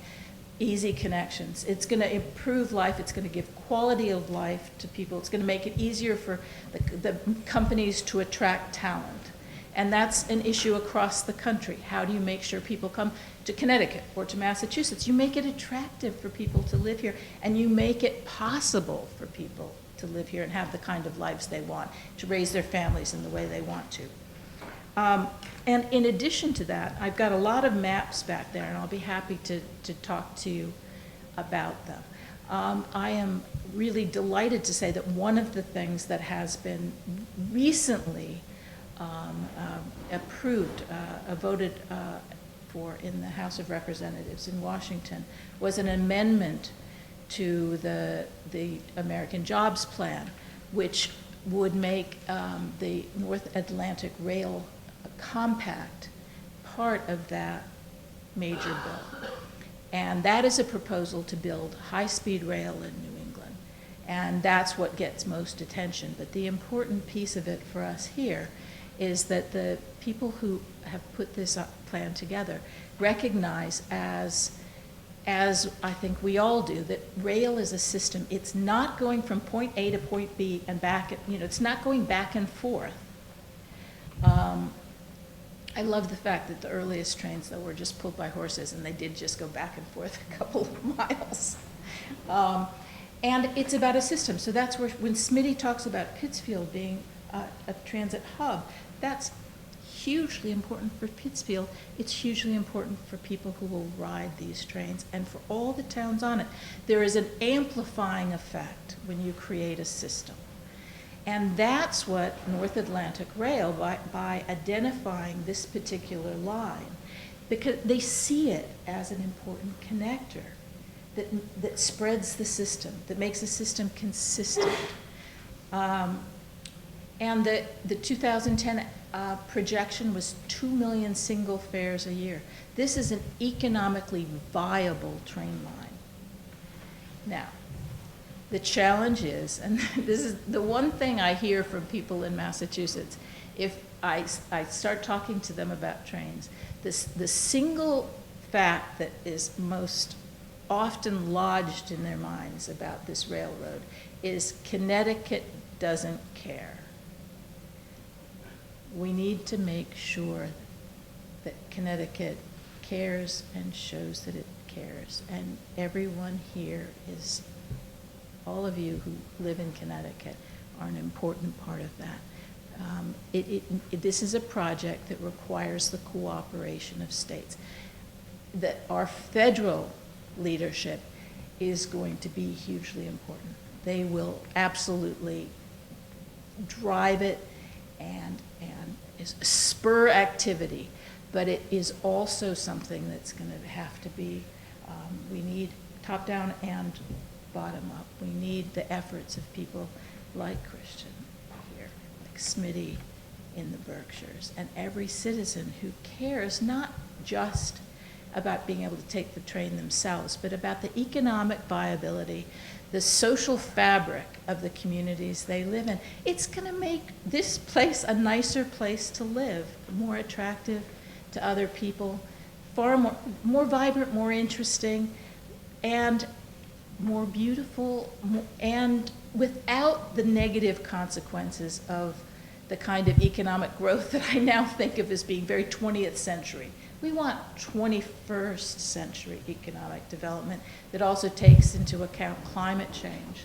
easy connections. It's going to improve life. It's going to give quality of life to people. It's going to make it easier for the companies to attract talent. And that's an issue across the country. How do you make sure people come to Connecticut or to Massachusetts? You make it attractive for people to live here, and you make it possible for people to live here and have the kind of lives they want, to raise their families in the way they want to. And in addition to that, I've got a lot of maps back there, and I'll be happy to talk to you about them. I am really delighted to say that one of the things that has been recently approved, voted for in the House of Representatives in Washington was an amendment to the American Jobs Plan, which would make the North Atlantic Rail Compact part of that major bill. And that is a proposal to build high-speed rail in New England. And that's what gets most attention. But the important piece of it for us here is that the people who have put this plan together recognize, as I think we all do, that rail is a system. It's not going from point A to point B and back, it's not going back and forth. I love the fact that the earliest trains, though, were just pulled by horses, and they did just go back and forth a couple of miles. And it's about a system. So that's where, when Smitty talks about Pittsfield being a transit hub, that's hugely important for Pittsfield. It's hugely important for people who will ride these trains and for all the towns on it. There is an amplifying effect when you create a system. And that's what North Atlantic Rail, by identifying this particular line, because they see it as an important connector that spreads the system, that makes the system consistent. And the 2010 projection was 2 million single fares a year. This is an economically viable train line. Now, the challenge is, and this is the one thing I hear from people in Massachusetts, if I start talking to them about trains, the single fact that is most often lodged in their minds about this railroad is Connecticut doesn't care. We need to make sure that Connecticut cares and shows that it cares. And everyone here is, all of you who live in Connecticut are an important part of that. This is a project that requires the cooperation of states. That our federal leadership is going to be hugely important. They will absolutely drive it and spur activity, but it is also something that's going to have to be, we need top-down and bottom-up. We need the efforts of people like Christian here, like Smitty in the Berkshires, and every citizen who cares not just about being able to take the train themselves, but about the economic viability, the social fabric of the communities they live in. It's going to make this place a nicer place to live, more attractive to other people, far more vibrant, more interesting, and more beautiful, and without the negative consequences of the kind of economic growth that I now think of as being very 20th century. We want 21st century economic development that also takes into account climate change.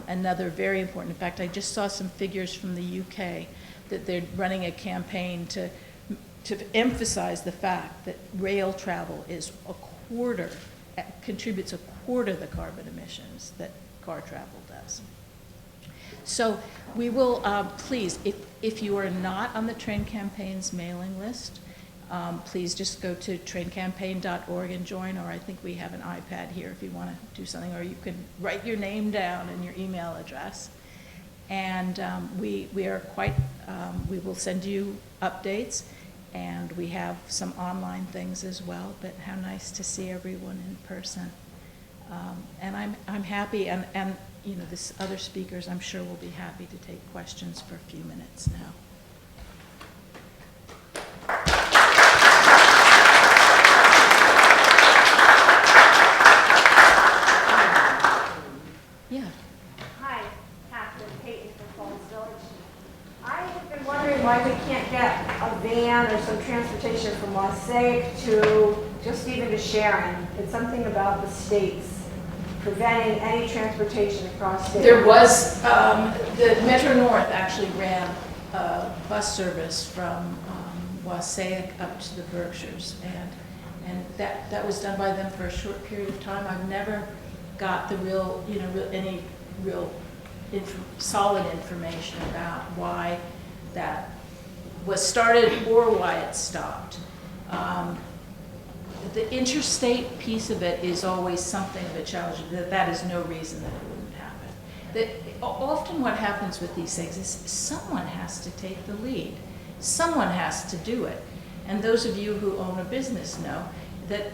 Another very important, in fact, I just saw some figures from the UK that they're running a campaign to emphasize the fact that rail travel is contributes a quarter of the carbon emissions that car travel does. So we will, please, if you are not on the Train Campaign's mailing list, please just go to traincampaign.org and join, or I think we have an iPad here if you want to do something, or you can write your name down and your email address. And we are quite, we will send you updates, and we have some online things as well, but how nice to see everyone in person. And I'm happy, and you know, this other speakers I'm sure will be happy to take questions for a few minutes now. Yeah. Hi, Captain Peyton from Falls Village. I have been wondering why we can't get a van or some transportation from Wassaic to just even to Sharon. It's something about the states preventing any transportation across state. There was, the Metro North actually ran a bus service from Wassaic up to the Berkshires, and that was done by them for a short period of time. I've never got the real, you know, any real solid information about why that was started or why it stopped. The interstate piece of it is always something of a challenge. That is no reason that it wouldn't happen. Often what happens with these things is someone has to take the lead. Someone has to do it. And those of you who own a business know that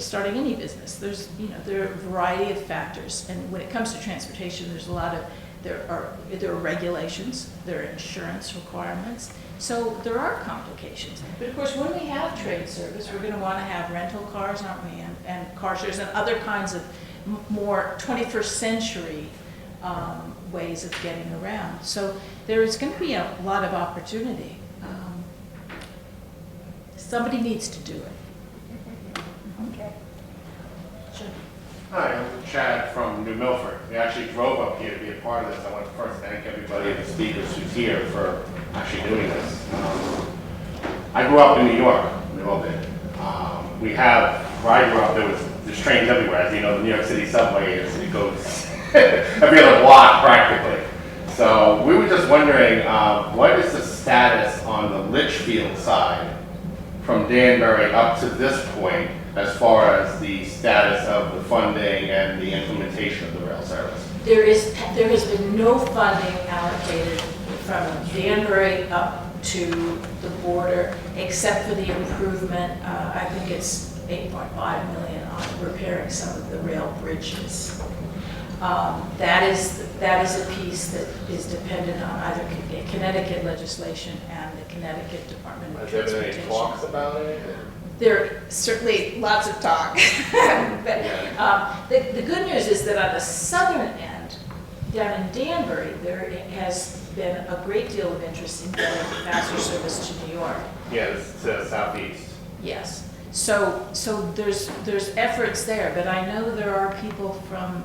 starting any business, there are a variety of factors. And when it comes to transportation, there's a lot of, there are regulations, there are insurance requirements. So there are complications. But of course, when we have train service, we're going to want to have rental cars, aren't we? And car shares and other kinds of more 21st century ways of getting around. So there is going to be a lot of opportunity. Somebody needs to do it. Okay. Sure. Hi, I'm Chad from New Milford. We actually drove up here to be a part of this. I want to first thank everybody, the speakers who's here, for actually doing this. I grew up in New York, we all did. Where I grew up, there's trains everywhere. As you know, the New York City subway it goes every other block practically. So we were just wondering, what is the status on the Litchfield side from Danbury up to this point, as far as the status of the funding and the implementation of the rail service? There has been no funding allocated from Danbury up to the border, except for the improvement. I think it's $8.5 million on repairing some of the rail bridges. That is a piece that is dependent on either Connecticut legislation and the Connecticut Department of Has there been Transportation. any talks about it? There are certainly lots of talk. But the good news is that on the southern end, down in Danbury, there has been a great deal of interest in getting faster service to New York. Yeah, it's to southeast. Yes. So there's efforts there, but I know there are people from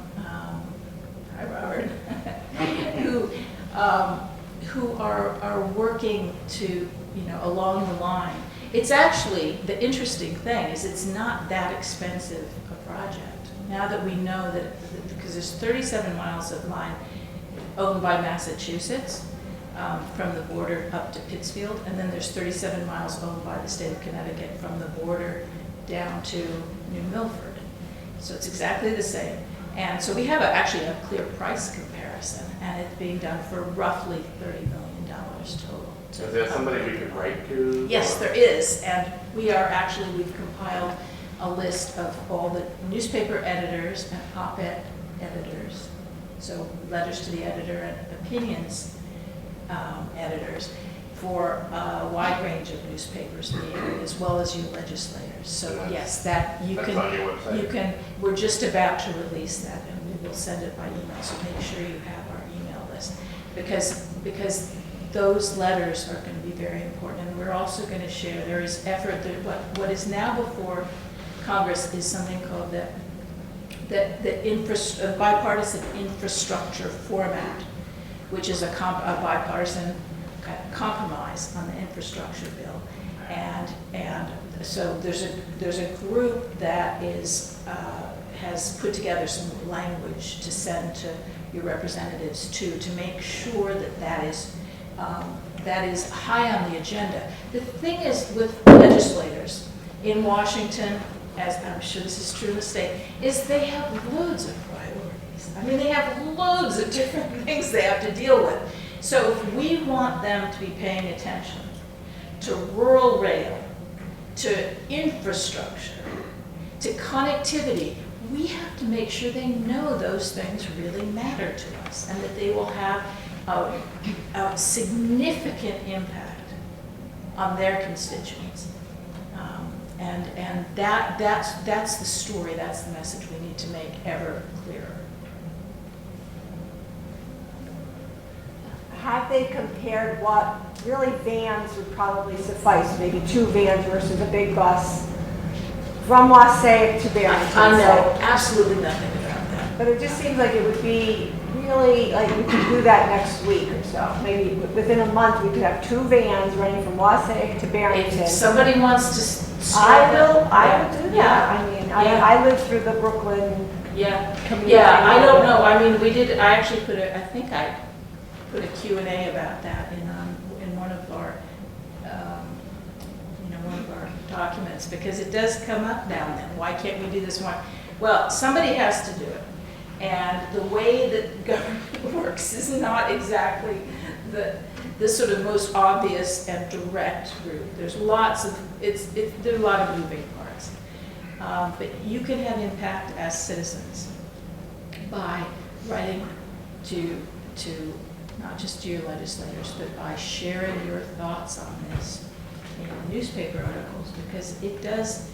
hi Robert who are working to, along the line. It's actually, the interesting thing is it's not that expensive a project. Now that we know that, because there's 37 miles of line owned by Massachusetts from the border up to Pittsfield, and then there's 37 miles owned by the state of Connecticut from the border down to New Milford. So it's exactly the same. And so we have actually a clear price comparison, and it's being done for roughly $30 million total. Is there somebody we could write to? Yes, there is, and we've compiled a list of all the newspaper editors and op-ed editors, so letters to the editor and opinions editors for a wide range of newspapers in the area, as well as you legislators. So yes, that you That's can, on your website. we're just about to release that, and we will send it by email, so make sure you have our email list, because those letters are going to be very important. And we're also going to share, there is effort, that what is now before Congress is something called the bipartisan infrastructure format, which is a bipartisan compromise on the infrastructure bill. And so there's a group that has put together some language to send to your representatives to make sure that is high on the agenda. The thing is with legislators in Washington, as I'm sure this is true in the state, is they have loads of priorities. I mean, they have loads of different things they have to deal with. So if we want them to be paying attention to rural rail, to infrastructure, to connectivity, we have to make sure they know those things really matter to us and that they will have a significant impact on their constituents. And that's the story, that's the message we need to make ever clearer. Have they compared what really vans would probably suffice, maybe 2 vans versus a big bus from Wassaic to Barrington? I know absolutely nothing about that. But it just seems like it would be really, like we could do that next week or so. Maybe within a month we could have 2 vans running from Wassaic to Barrington. If somebody wants to I will do that. Yeah. I mean, Yeah. I live through the Brooklyn community. Yeah, I don't know. I mean, I actually I think I put a Q&A about that in one of our, one of our documents, because it does come up now and then. Why can't we do this more? Well, somebody has to do it. And the way that government works is not exactly the sort of most obvious and direct route. There's lots of, there are a lot of moving parts. But you can have impact as citizens by writing to not just to your legislators, but by sharing your thoughts on this in newspaper articles, because it does,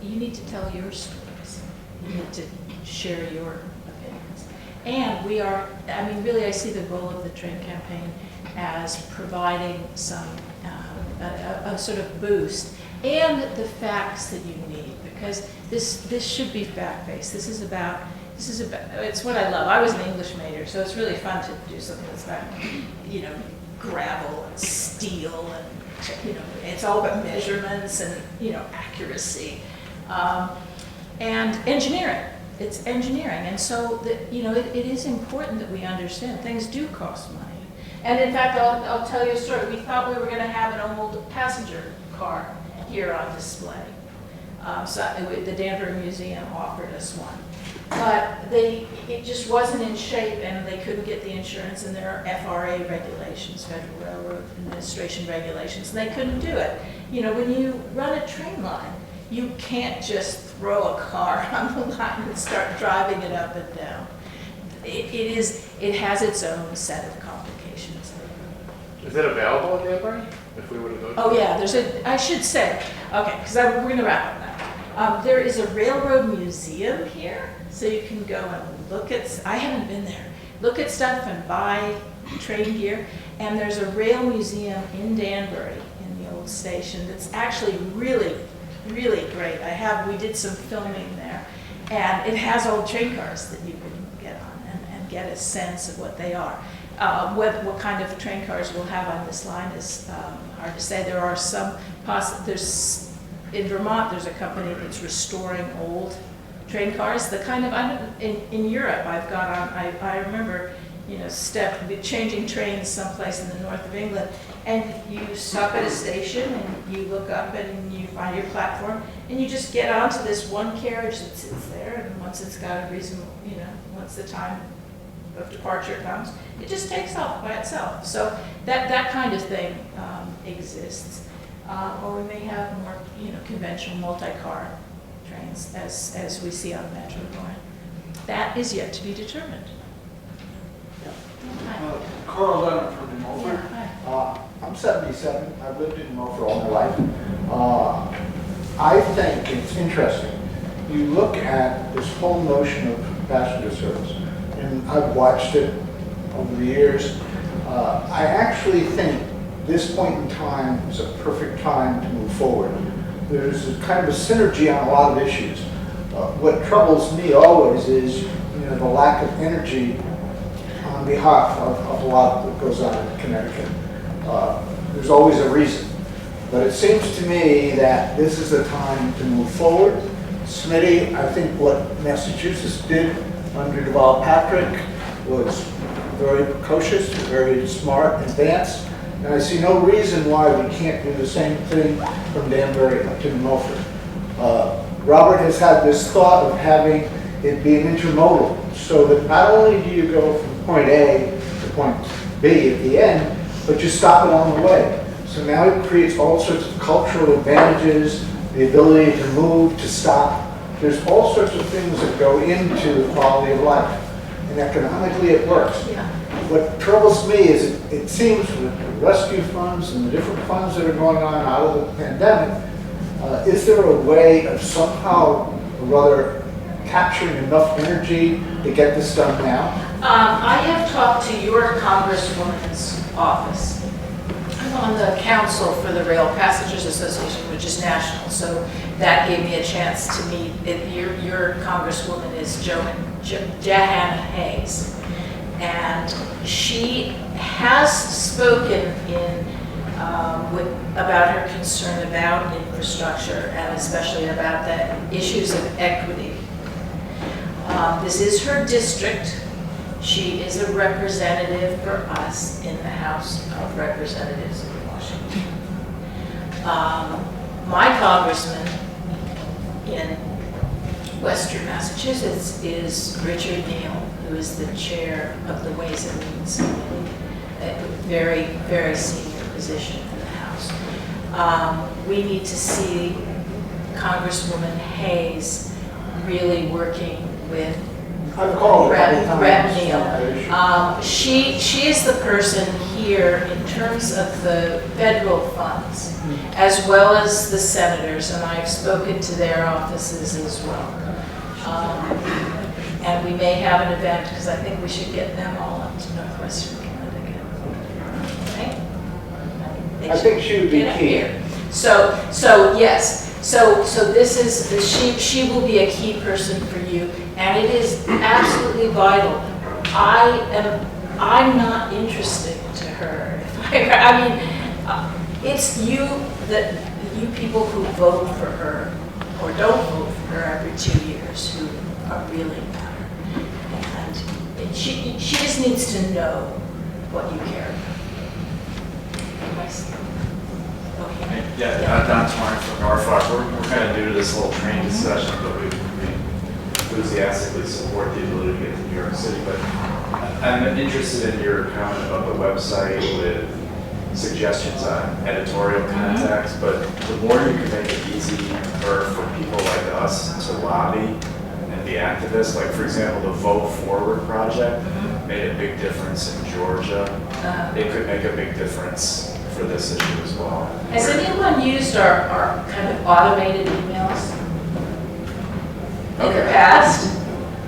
you need to tell your stories. You need to share your opinions. And we are, I mean, really I see the goal of the train campaign as providing some, a sort of boost and the facts that you need, because this should be fact-based. This is about, it's what I love. I was an English major, so it's really fun to do something that's about, gravel and steel and, it's all about measurements and, accuracy. And engineering. It's engineering. And so, it is important that we understand things do cost money. And in fact, I'll tell you a story. We thought we were going to have an old passenger car here on display. So the Danbury Museum offered us one. But it just wasn't in shape, and they couldn't get the insurance, and there are FRA regulations, Federal Railroad Administration regulations, and they couldn't do it. When you run a train line, you can't just throw a car on the line and start driving it up and down. It has its own set of complications. Is it available in Danbury if we were to go to Oh yeah, I should say, okay, because we're going to wrap up now. There is a railroad museum here, so you can go and look at, I haven't been there, look at stuff and buy train gear. And there's a rail museum in Danbury, in the old station, that's actually really, really great. We did some filming there, and it has old train cars that you can get on and get a sense of what they are. What kind of train cars we'll have on this line is hard to say. There are some, in Vermont, there's a company that's restoring old train cars. The kind of, in Europe, I've got on, I remember, changing trains someplace in the north of England, and you stop at a station and you look up and you find your platform, and you just get onto this one carriage that sits there, and once it's got a reasonable, once the time of departure comes, it just takes off by itself. So that kind of thing exists. Or we may have more, conventional multi-car trains as we see on the Metro line. That is yet to be determined. Carl Leonard from New Milford. Yeah, I'm 77. I've lived in New Milford all my life. I think it's interesting. You look at this whole notion of passenger service, and I've watched it over the years. I actually think this point in time is a perfect time to move forward. There's a kind of a synergy on a lot of issues. What troubles me always is the lack of energy on behalf of a lot that goes on in Connecticut. There's always a reason. But it seems to me that this is the time to move forward. Smitty, I think what Massachusetts did under Deval Patrick was very precocious, very smart, advanced, and I see no reason why we can't do the same thing from Danbury up to New Milford. Robert has had this thought of having it be an intermodal, so that not only do you go from point A to point B at the end, but you stop along the way. So now it creates all sorts of cultural advantages, the ability to move, to stop. There's all sorts of things that go into the quality of life. And economically it works. Yeah. What troubles me is it seems with the rescue funds and the different funds that are going on out of the pandemic, is there a way of somehow or other capturing enough energy to get this done now? I have talked to your Congresswoman's office. I'm on the council for the Rail Passengers Association, which is national, so that gave me a chance to meet. Your Congresswoman is Jahanna Hayes, and she has spoken about her concern about infrastructure and especially about the issues of equity. This is her district. She is a representative for us in the House of Representatives in Washington. My congressman in Western Massachusetts is Richard Neal, who is the chair of the Ways and Means Committee, a very, very senior position in the House. We need to see Congresswoman Hayes really working with I've called Rep Neal. She is the person here in terms of the federal funds, as well as the senators, and I've spoken to their offices as well. And we may have an event, because I think we should get them all up to Northwestern Connecticut. Okay? I think she would be Get up key. here. So yes. So this is, she will be a key person for you, and it is absolutely vital. I'm not interesting to her. I mean, it's you people who vote for her or don't vote for her every 2 years who are really matter. And she just needs to know what you care about. Okay. Yeah, Don Torrance from Norfolk. We're kind of new to this little train discussion, but we enthusiastically support the ability to get to New York City. But I'm interested in your comment about the website with suggestions on editorial contacts, but the more you can make it easy for people like us to lobby and be activists, like for example, the Vote Forward project made a big difference in Georgia. It could make a big difference for this issue as well. Has anyone used our kind of automated emails in the past?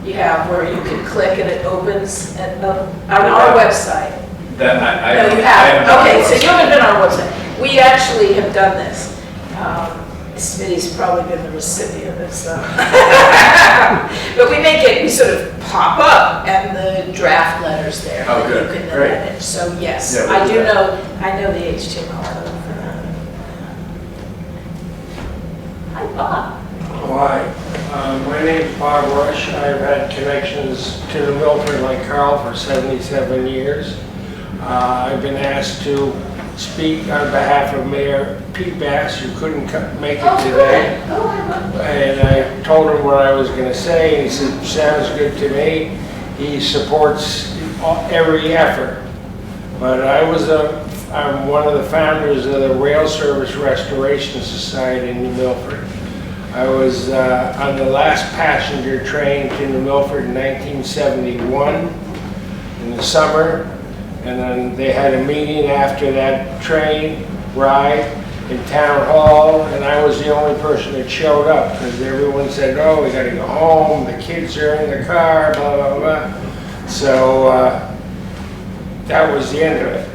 You have, where you can click and it opens on our website. No, you haven't. Okay, so you haven't been on our website. We actually have done this. Smitty's probably been the recipient of this. But we make it, we sort of pop up and the draft letter's there. Oh, good. You can then Great. edit. So yes, Yeah, I we'll do do that. know, I know the HTML code for that. Hi, Bob. Hi, my name's Bob Rush. I've had connections to New Milford like Carl for 77 years. I've been asked to speak on behalf of Mayor Pete Bass, who couldn't make it today. Oh, I love that. And I told him what I was going to say, and he said, sounds good to me. He supports every effort. But I'm one of the founders of the Rail Service Restoration Society in New Milford. I was on the last passenger train to New Milford in 1971 in the summer, and then they had a meeting after that train ride in Town Hall, and I was the only person that showed up because everyone said, oh, we gotta go home, the kids are in the car, blah, blah, blah. So that was the end of it.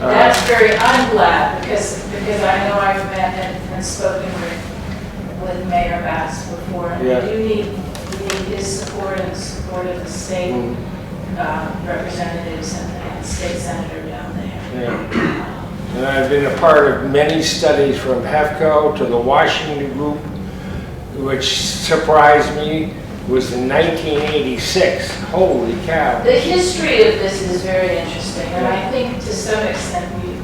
That's I'm glad, because I know I've met and spoken with Mayor Bass before. And Yeah. we need his support and support of the state. representatives and state senator down there. Yeah. And I've been a part of many studies from HEFCO to the Washington Group, which surprised me, was in 1986. Holy cow. The history of this is very interesting, and I think to some extent we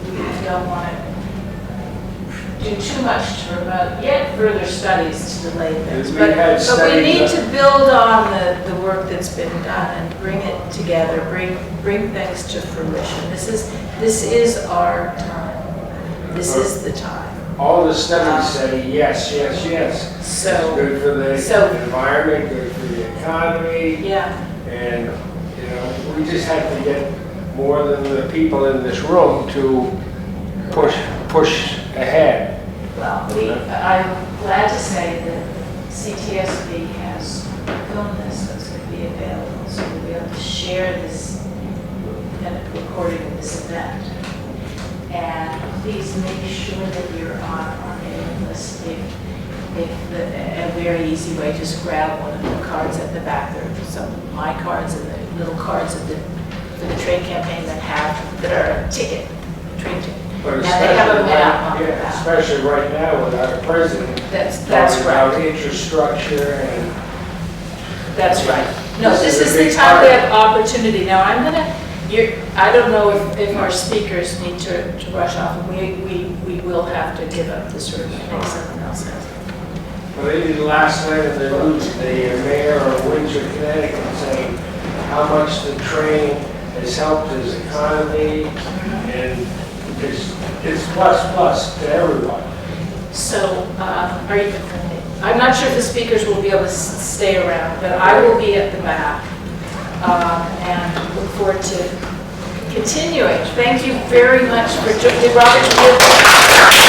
don't want to do too much to promote yet further studies to delay things. We But had we studies need on- to build on the work that's been done and bring it together, bring things to fruition. This is our time. This is the time. All the studies say yes, yes, yes. So, It's good for the environment, good for the economy, yeah. and, you know, we just have to get more than the people in this room to push ahead. Well, I'm glad to say that CTSB has filmed this, so it's going to be available, so we'll be able to share this recording of this event. And please make sure that you're on our mailing list. A very easy way, just grab one of the cards at the back. There are some of my cards and the little cards for the trade campaign that are a ticket, trade ticket. But And they have a map on the yeah, back. especially right now with our president. That's talking about right. infrastructure and. That's right. No, this is the big time we part. have opportunity. Now, I don't know if our speakers need to rush off. We will have to give up this room. I think someone else has. Well, they did last night in the news, the mayor of Windsor, Connecticut, saying how much the train has helped his economy, and it's plus to everyone. So, I'm not sure if the speakers will be able to stay around, but I will be at the back. And look forward to continuing. Thank you very much for, Robert,